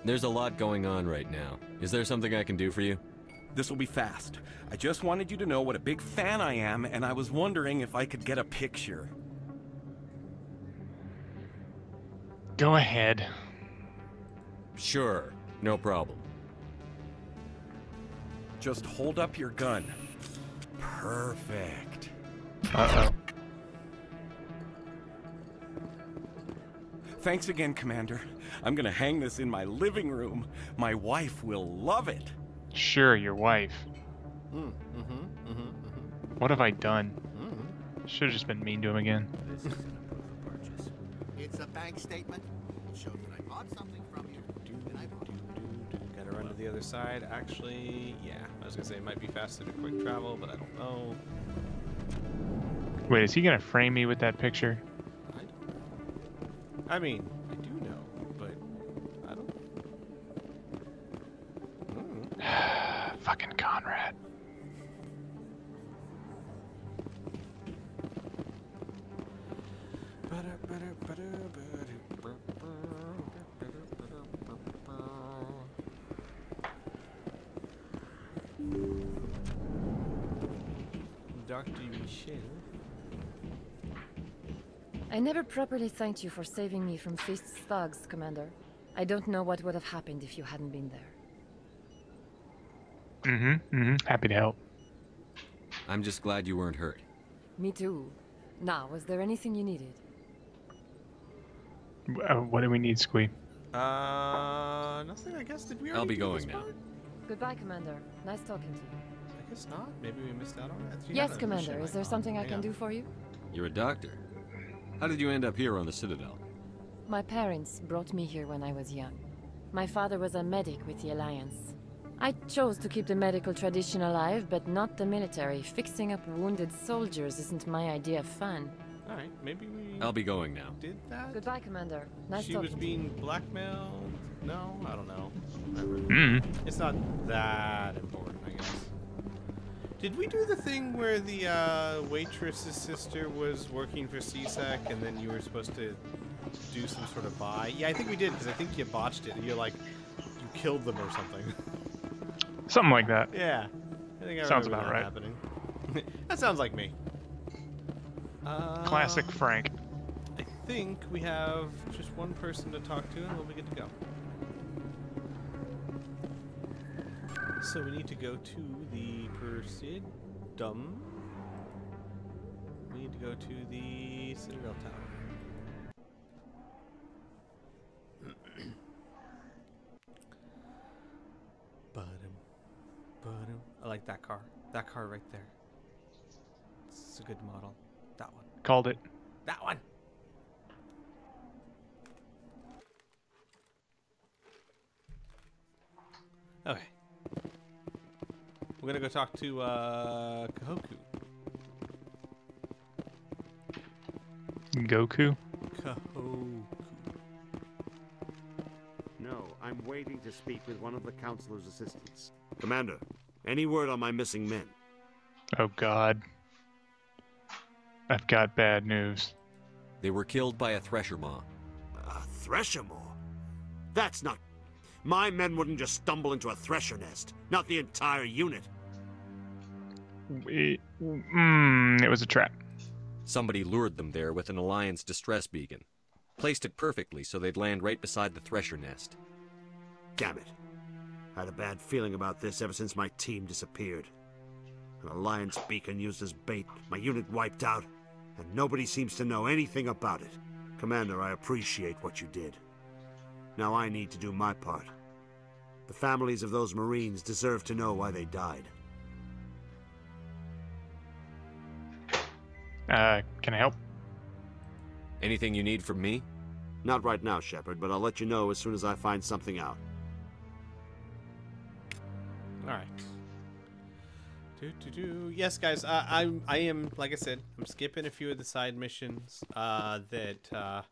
There's a lot going on right now. Is there something I can do for you? This will be fast. I just wanted you to know what a big fan I am, and I was wondering if I could get a picture. Go ahead. Sure, no problem. Just hold up your gun. Perfect. Uh-oh. Thanks again, Commander. I'm gonna hang this in my living room. My wife will love it. Sure, your wife. What have I done? Should have just been mean to him again. This isn't a proof of purchase. It's a bank statement. It shows that I bought something from you. Gotta run to the other side. Actually, yeah. I was gonna say it might be faster to quick travel, but I don't know. Wait, is he gonna frame me with that picture? I don't know. I mean, I do know, but I don't know. Fucking Conrad. Dr. Michel. I never properly thanked you for saving me from Feast's thugs, Commander. I don't know what would have happened if you hadn't been there. Happy to help. I'm just glad you weren't hurt. Me too. Now, was there anything you needed? What do we need, Squee? Nothing, I guess. Did we already I'll be do going this now. part? Goodbye, Commander. Nice talking to you. I guess not. Maybe we missed out on it. Yes, Commander. Is there something I can do for you? You're a doctor. How did you end up here on the Citadel? My parents brought me here when I was young. My father was a medic with the Alliance. I chose to keep the medical tradition alive, but not the military. Fixing up wounded soldiers isn't my idea of fun. Alright, maybe we... I'll be going now. Did that? Goodbye, Commander. Nice She talking was to you. being blackmailed? No? I don't know. It's not that important, I guess. Did we do the thing where the waitress's sister was working for CSEC and then you were supposed to do some sort of buy? Yeah, I think we did, because I think you botched it. You're like, you killed them or something. Something like that. Yeah. I think I Sounds remember about that right. happening. That sounds like me. Classic Frank. I think we have just one person to talk to and we'll be good to go. So we need to go to the Persidum. We need to go to the Citadel Tower. I like that car. That car right there. It's a good model. That one. Called it. That one! Okay. We're gonna go talk to Kahoku. Goku? Kahoku. No, I'm waiting to speak with one of the Counselor's assistants. Commander, any word on my missing men? Oh God. I've got bad news. They were killed by a thresher maw. A thresher maw? That's not... My men wouldn't just stumble into a thresher nest. Not the entire unit. It was a trap. Somebody lured them there with an Alliance distress beacon. Placed it perfectly so they'd land right beside the thresher nest. Damn it. I had a bad feeling about this ever since my team disappeared. An Alliance beacon used as bait, my unit wiped out, and nobody seems to know anything about it. Commander, I appreciate what you did. Now I need to do my part. The families of those Marines deserve to know why they died. Can I help? Anything you need from me? Not right now, Shepard, but I'll let you know as soon as I find something out. Alright. Yes, guys, I am, like I said, I'm skipping a few of the side missions that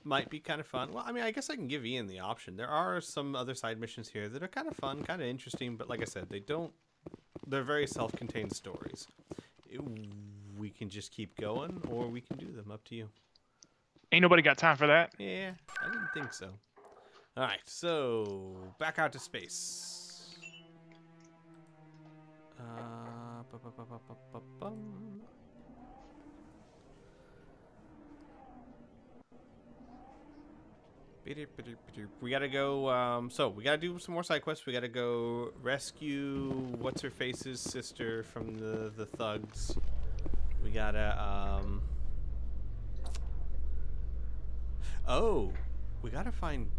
might be kind of fun. Well, I mean, I guess I can give Ian the option. There are some other side missions here that are kind of fun, kind of interesting, but like I said, they're very self-contained stories. We can just keep going, or we can do them, up to you. Ain't nobody got time for that. Yeah, I didn't think so. Alright, so, back out to space. We gotta go. So we gotta do some more side quests. We gotta go rescue what's her face's sister from the thugs. We gotta we gotta find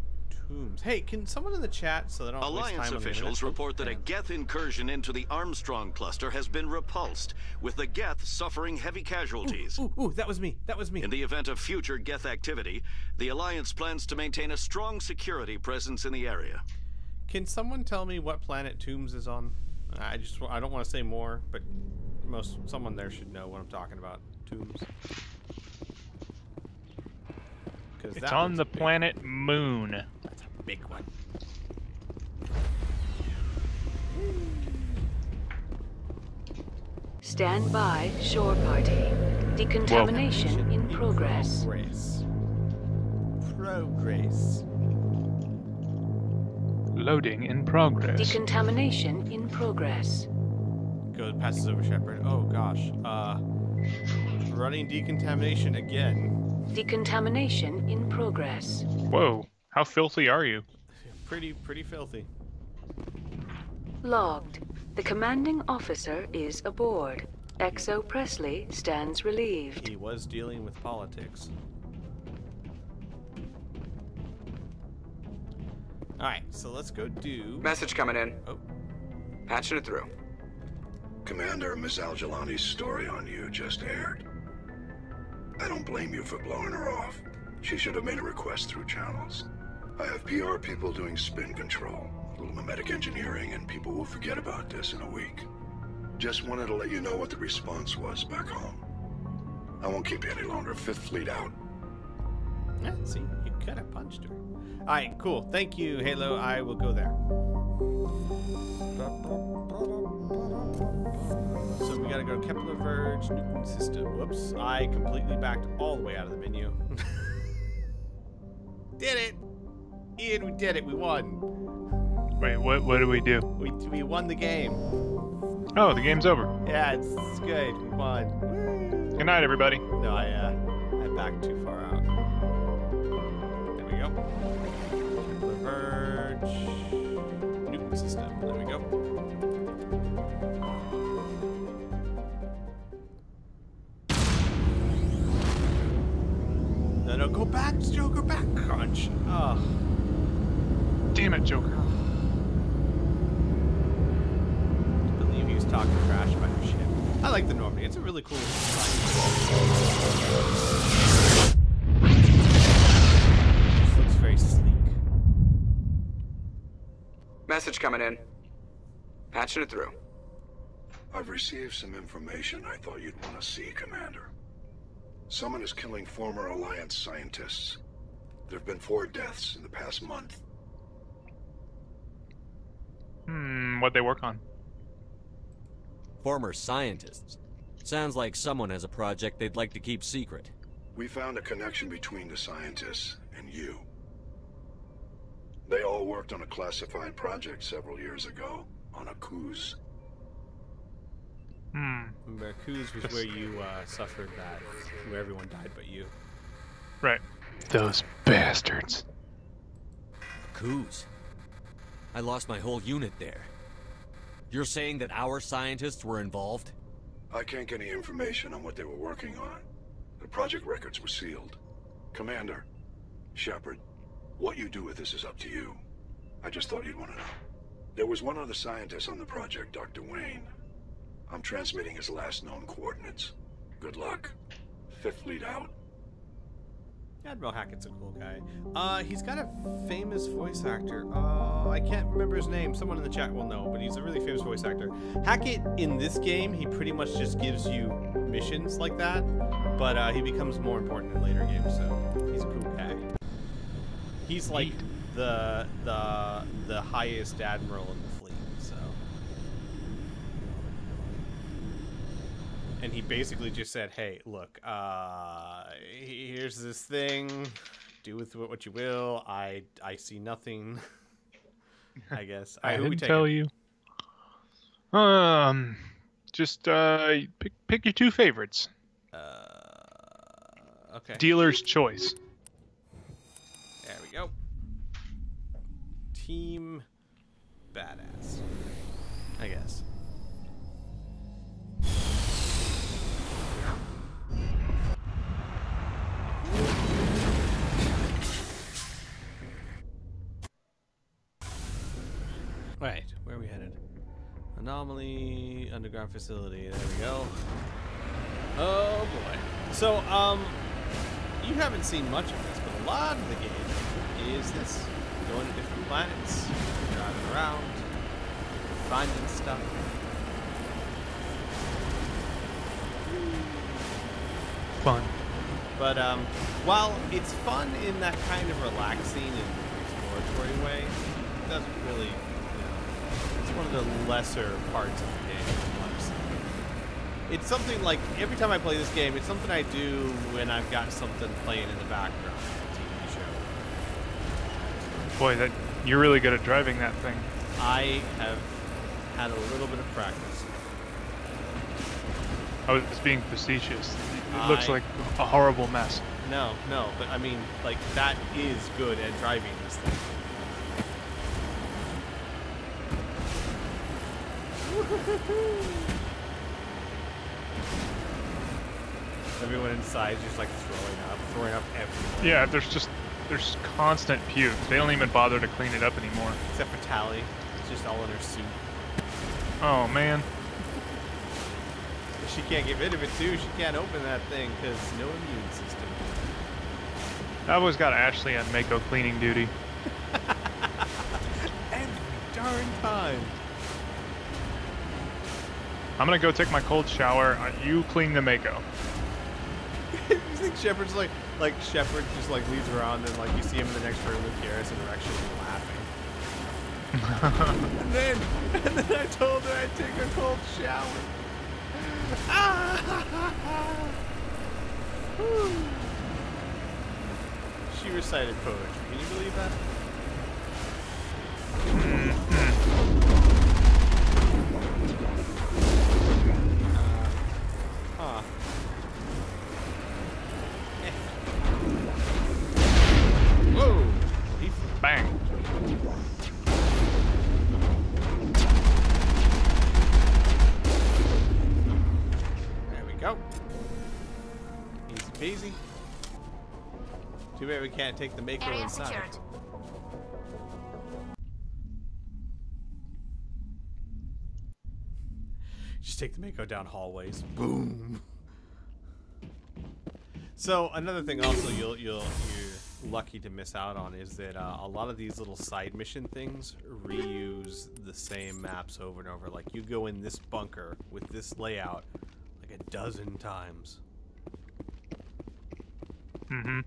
Toombs. Hey, can someone in the chat, so they don't waste Alliance time officials on the report that a Geth incursion into the Armstrong cluster has been repulsed, with the Geth suffering heavy casualties. Ooh, that was me. That was me. In the event of future Geth activity, the Alliance plans to maintain a strong security presence in the area. Can someone tell me what planet Toombs is on? I don't want to say more, but someone there should know what I'm talking about. Toombs. It's on the planet Moon. That's a big one. Stand by, shore party. Decontamination in progress. Progress. Loading in progress. Decontamination in progress. Passes over Shepard. Oh gosh. Running decontamination again. Decontamination in progress. Whoa, how filthy are you? Pretty filthy. Logged. The commanding officer is aboard. Exo Presley stands relieved. He was dealing with politics. Alright, so let's go do... Message coming in. Oh. Patching it through. Commander, Ms. Al-Jalani's story on you just aired. I don't blame you for blowing her off. She should have made a request through channels. I have PR people doing spin control, a little mimetic engineering, and people will forget about this in a week. Just wanted to let you know what the response was back home. I won't keep you any longer. Fifth Fleet out. Yeah, see, you could have punched her. Alright, cool. Thank you, Halo. I will go there. So we gotta go to Kepler Verge, Newton System. Whoops, I completely backed all the way out of the menu. Did it! Ian, we did it. We won. Wait, what did we do? We won the game. Oh, the game's over. Yeah, it's good. We won. Good night, everybody. No, I backed too far out. There we go. Kepler Verge, Newton System. There we go. No, go back, Joker, back. Crunch. Oh. Damn it, Joker. I believe he was talking trash about your ship. I like the Normandy. It's a really cool design. This looks very sleek. Message coming in. Patching it through. I've received some information I thought you'd want to see, Commander. Someone is killing former Alliance scientists. There have been 4 deaths in the past month. What'd they work on? Former scientists. Sounds like someone has a project they'd like to keep secret. We found a connection between the scientists and you. They all worked on a classified project several years ago, on a cruise. Cruise was where you suffered that, where everyone died but you. Right. Those bastards. Coos. I lost my whole unit there. You're saying that our scientists were involved? I can't get any information on what they were working on. The project records were sealed. Commander, Shepard, what you do with this is up to you. I just thought you'd want to know. There was one other scientist on the project, Dr. Wayne. I'm transmitting his last known coordinates. Good luck. Fifth Fleet out. Admiral Hackett's a cool guy. He's got a famous voice actor. I can't remember his name. Someone in the chat will know, but he's a really famous voice actor. Hackett, in this game, he pretty much just gives you missions like that, but he becomes more important in later games, so he's a cool guy. He's like the highest admiral in the fleet, so. And he basically just said, hey, look, here's this thing. Do with it what you will. I see nothing. I guess. I didn't tell you. Just pick your 2 favorites. Okay. Dealer's choice. There we go. Team badass, I guess. Right, where are we headed? Anomaly, underground facility. There we go. Oh boy. So, you haven't seen much of this, but a lot of the game is this. Going to different planets, driving around, finding stuff. Fun. But, while it's fun in that kind of relaxing and exploratory way, it doesn't really, it's one of the lesser parts of the game, honestly. It's something like, every time I play this game, it's something I do when I've got something playing in the background, a TV show. Boy, you're really good at driving that thing. I have had a little bit of practice. I was being facetious. It looks like a horrible mess. No, but I mean, like, that is good at driving this thing. Everyone inside is just like throwing up everywhere. Yeah, there's constant puke. They don't even bother to clean it up anymore. Except for Tali. It's just all in her suit. Oh, man. She can't get rid of it, too. She can't open that thing, because no immune system. I always got Ashley on Mako cleaning duty. Every darn time. I'm gonna go take my cold shower. You clean the Mako. You think Shepard's like Shepard just like leaves around and like you see him in the next room with Garrus and Wrex laughing. and then I told her I'd take a cold shower. She recited poetry. Can you believe that? Whoa! Bang! There we go. Easy peasy. Too bad we can't take the Mako inside. Secured. Just take the Mako down hallways. Boom. So another thing also you're lucky to miss out on is that a lot of these little side mission things reuse the same maps over and over. Like you go in this bunker with this layout like a dozen times. Mm-hmm.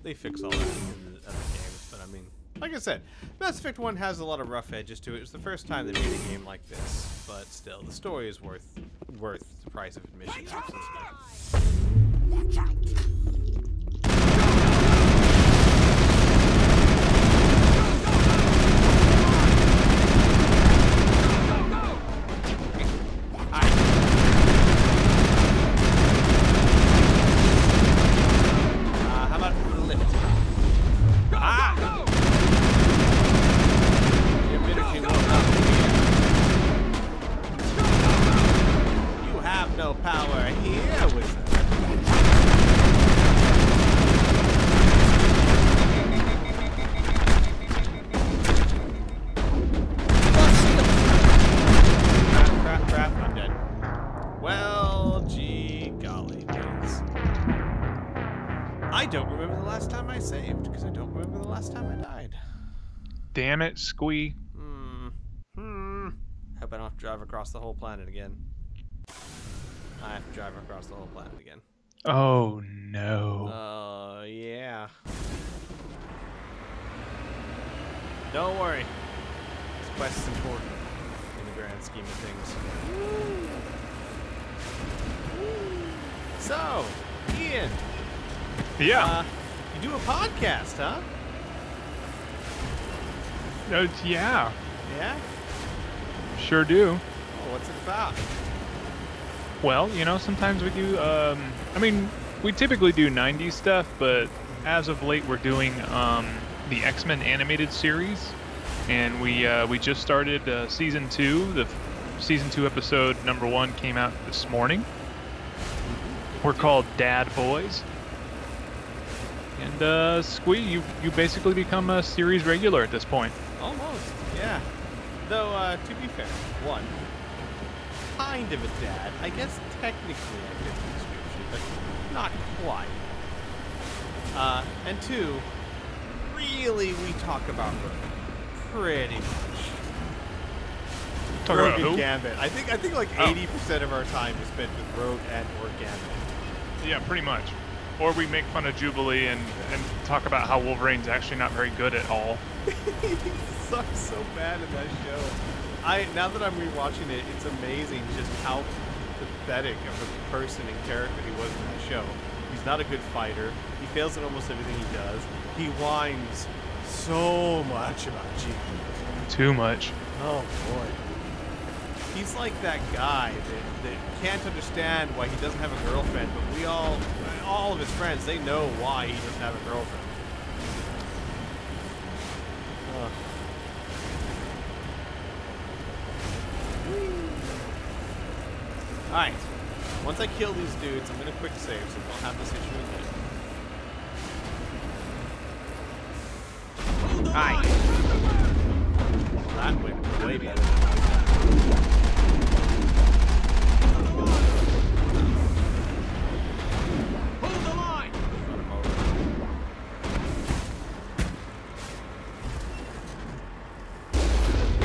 They fix all that in the other games, but I mean, like I said, Mass Effect 1 has a lot of rough edges to it. It's the first time they made a game like this, but still, the story is worth the price of admission. Absolutely. Watch out. Damn it, Squee. Hope I don't have to drive across the whole planet again. I have to drive across the whole planet again. Oh, no. Oh, yeah. Don't worry. This quest is important in the grand scheme of things. So, Ian. Yeah. You do a podcast, huh? Yeah. Yeah? Sure do. What's it about? Well, you know, sometimes we do, I mean, we typically do 90s stuff, but as of late we're doing the X-Men animated series, and we just started season 2. The season 2 episode number 1 came out this morning. We're called Dad Boys. And Squee, you basically become a series regular at this point. Almost, yeah. Though, to be fair, one, kind of a dad. I guess technically I fit the description, but not quite. And two, really we talk about Rogue. Pretty much. Talk Rogue about and who? Gambit. I think like 80% of our time is spent with Rogue and or Gambit. Yeah, pretty much. Or we make fun of Jubilee and talk about how Wolverine's actually not very good at all. He sucks so bad in that show. Now that I'm rewatching it, it's amazing just how pathetic of a person and character he was in that show. He's not a good fighter. He fails at almost everything he does. He whines so much about G. Too much. Oh boy. He's like that guy that can't understand why he doesn't have a girlfriend, but we all of his friends, they know why he doesn't have a girlfriend. Ugh. Alright. Once I kill these dudes, I'm gonna quick save so we don't have this issue again. Alright. Well, that went way better than I thought. Hold the line!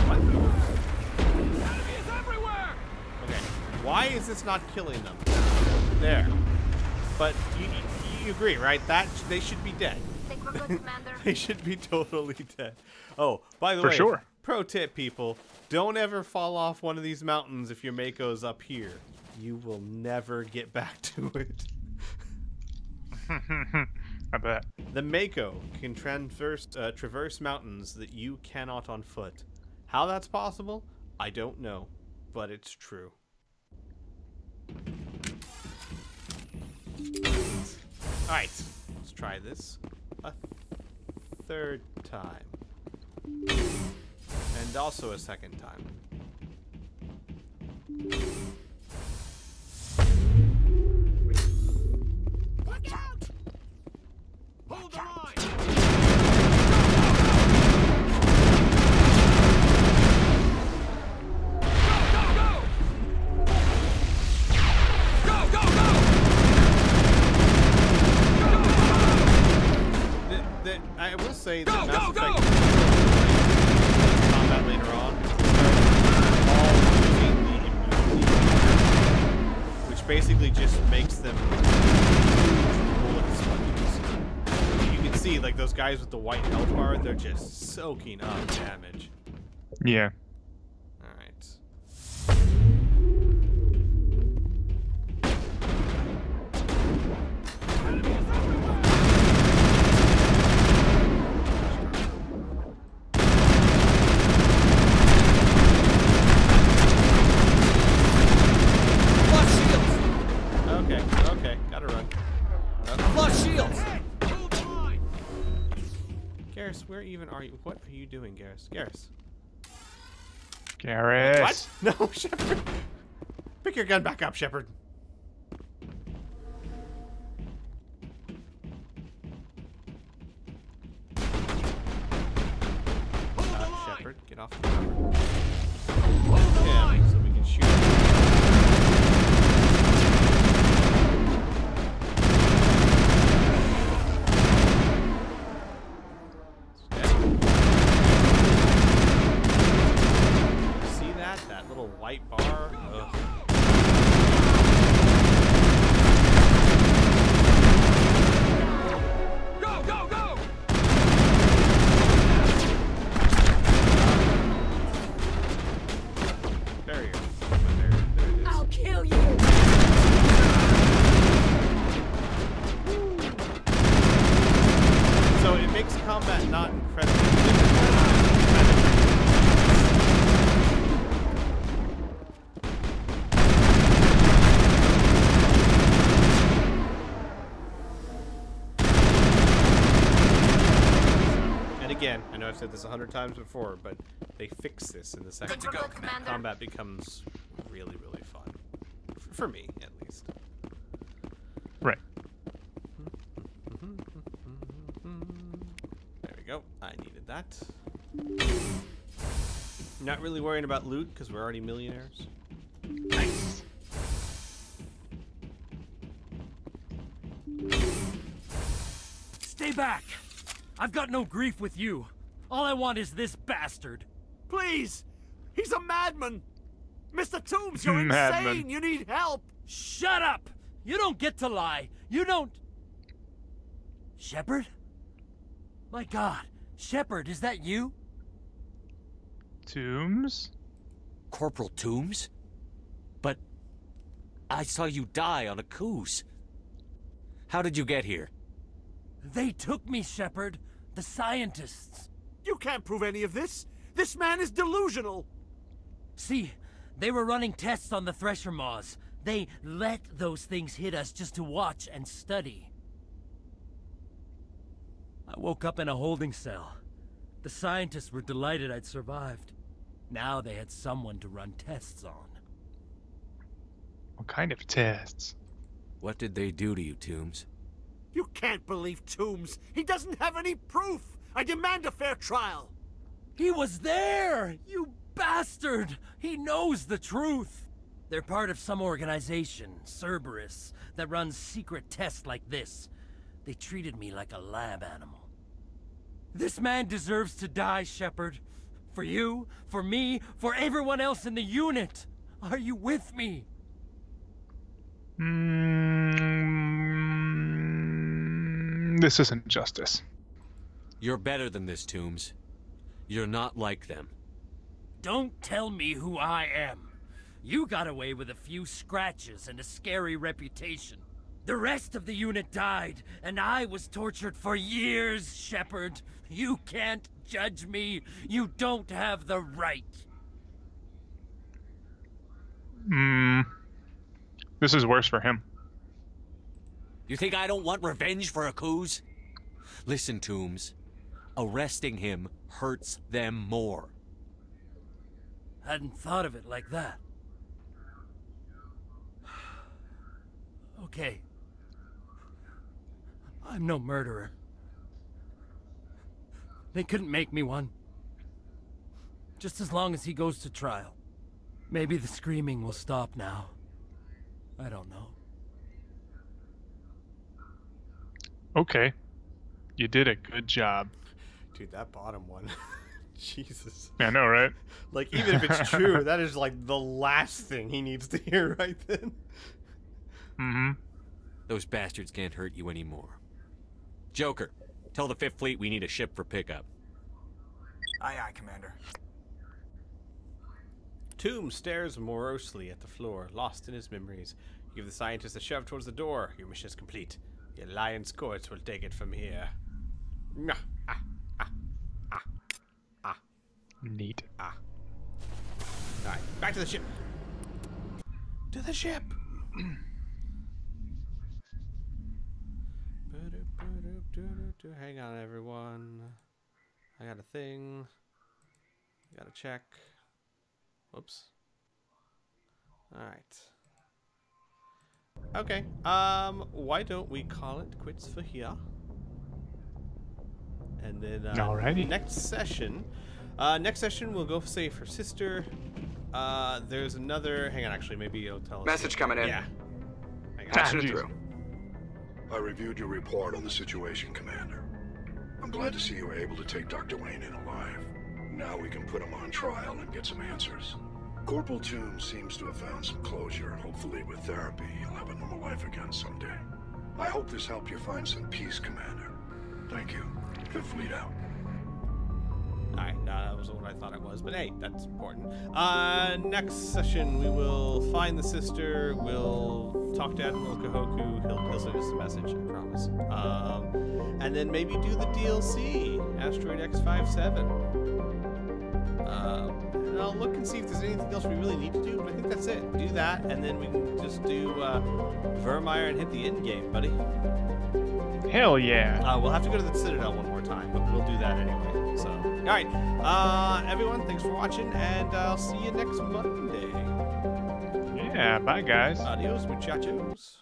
What? Enemy is everywhere! Okay. Why is this not killing them? There. But you agree, right? That they should be dead. Think we're good, Commander? They should be totally dead. Oh, by the For way, sure. Pro tip, people, don't ever fall off one of these mountains if your Mako's up here. You will never get back to it. I bet. The Mako can traverse mountains that you cannot on foot. How that's possible, I don't know, but it's true. Alright, let's try this a third time. And also a second time. Watch out! Hold the line! I will say that Mass Effect combat later on all using the immunity, which basically just makes them bullet sponges. You can see like those guys with the white health bar, they're just soaking up damage. Yeah. Okay, gotta run. Flush shields! Garrus, where even are you? What are you doing, Garrus? Garrus. Garrus. What? No, Shepard. Pick your gun back up, Shepard. Shepard, get off the cover. Yeah, so we can shoot him. That little white bar. Ugh. Go, go, go! Barrier. There it is. I'll kill you! So it makes combat not incredibly difficult. again, I know I've said this 100 times before, but they fix this in the second. Good to go, Commander. Combat becomes really, really fun. For me, at least. Right. There we go. I needed that. Not really worrying about loot, because we're already millionaires. Nice. Stay back! I've got no grief with you. All I want is this bastard. Please! He's a madman! Mr. Toombs, you're insane! You need help! Shut up! You don't get to lie. You don't... Shepard? My God. Shepard, is that you? Toombs? Corporal Toombs? But I saw you die on a cruise. How did you get here? They took me, Shepard. The scientists. You can't prove any of this. This man is delusional. See, they were running tests on the Thresher Maws. They let those things hit us just to watch and study. I woke up in a holding cell. The scientists were delighted I'd survived. Now they had someone to run tests on. What kind of tests? What did they do to you, Toombs? You can't believe Toombs. He doesn't have any proof. I demand a fair trial. He was there! You bastard! He knows the truth. They're part of some organization, Cerberus, that runs secret tests like this. They treated me like a lab animal. This man deserves to die, Shepard. For you, for me, for everyone else in the unit. Are you with me? This isn't justice. You're better than this, Toombs. You're not like them. Don't tell me who I am. You got away with a few scratches and a scary reputation. The rest of the unit died, and I was tortured for years, Shepard. You can't judge me. You don't have the right. This is worse for him. You think I don't want revenge for a cruise? Listen, Toombs. Arresting him hurts them more. Hadn't thought of it like that. Okay. I'm no murderer. They couldn't make me one. Just as long as he goes to trial. Maybe the screaming will stop now. I don't know. Okay. You did a good job. Dude, that bottom one. Jesus. I know, right? Like, even if it's true, that is like the last thing he needs to hear right then. Mm-hmm. Those bastards can't hurt you anymore. Joker, tell the Fifth Fleet we need a ship for pickup. Aye, aye, Commander. Toombs stares morosely at the floor, lost in his memories. You give the scientist a shove towards the door. Your mission is complete. The Alliance courts will take it from here. Neat. Alright, back to the ship. To the ship. Hang on, everyone. I got a thing. Gotta check. Whoops. Alright. Okay. Why don't we call it quits for here? And then Alrighty. next session we'll go save her sister. There's another. Hang on, actually, maybe you'll tell us. Message coming in. Yeah. Patching it through. I reviewed your report on the situation, Commander. I'm glad to see you were able to take Dr. Wayne in alive. Now we can put him on trial and get some answers. Corporal Toombs seems to have found some closure, and hopefully with therapy, he'll have a normal life again someday. I hope this helped you find some peace, Commander. Thank you. Fifth Fleet out. Alright, that wasn't what I thought it was, but hey, that's important. Next session, we will find the sister, we'll talk to Admiral Kahoku, he'll send us a message, I promise. And then maybe do the DLC, Asteroid X57. And I'll look and see if there's anything else we really need to do, but I think that's it. Do that, and then we can just do Vermeer and hit the end game, buddy. Hell yeah. We'll have to go to the Citadel one more time, but we'll do that anyway. So, all right, everyone, thanks for watching, and I'll see you next Monday. Yeah, bye guys. Adios, muchachos.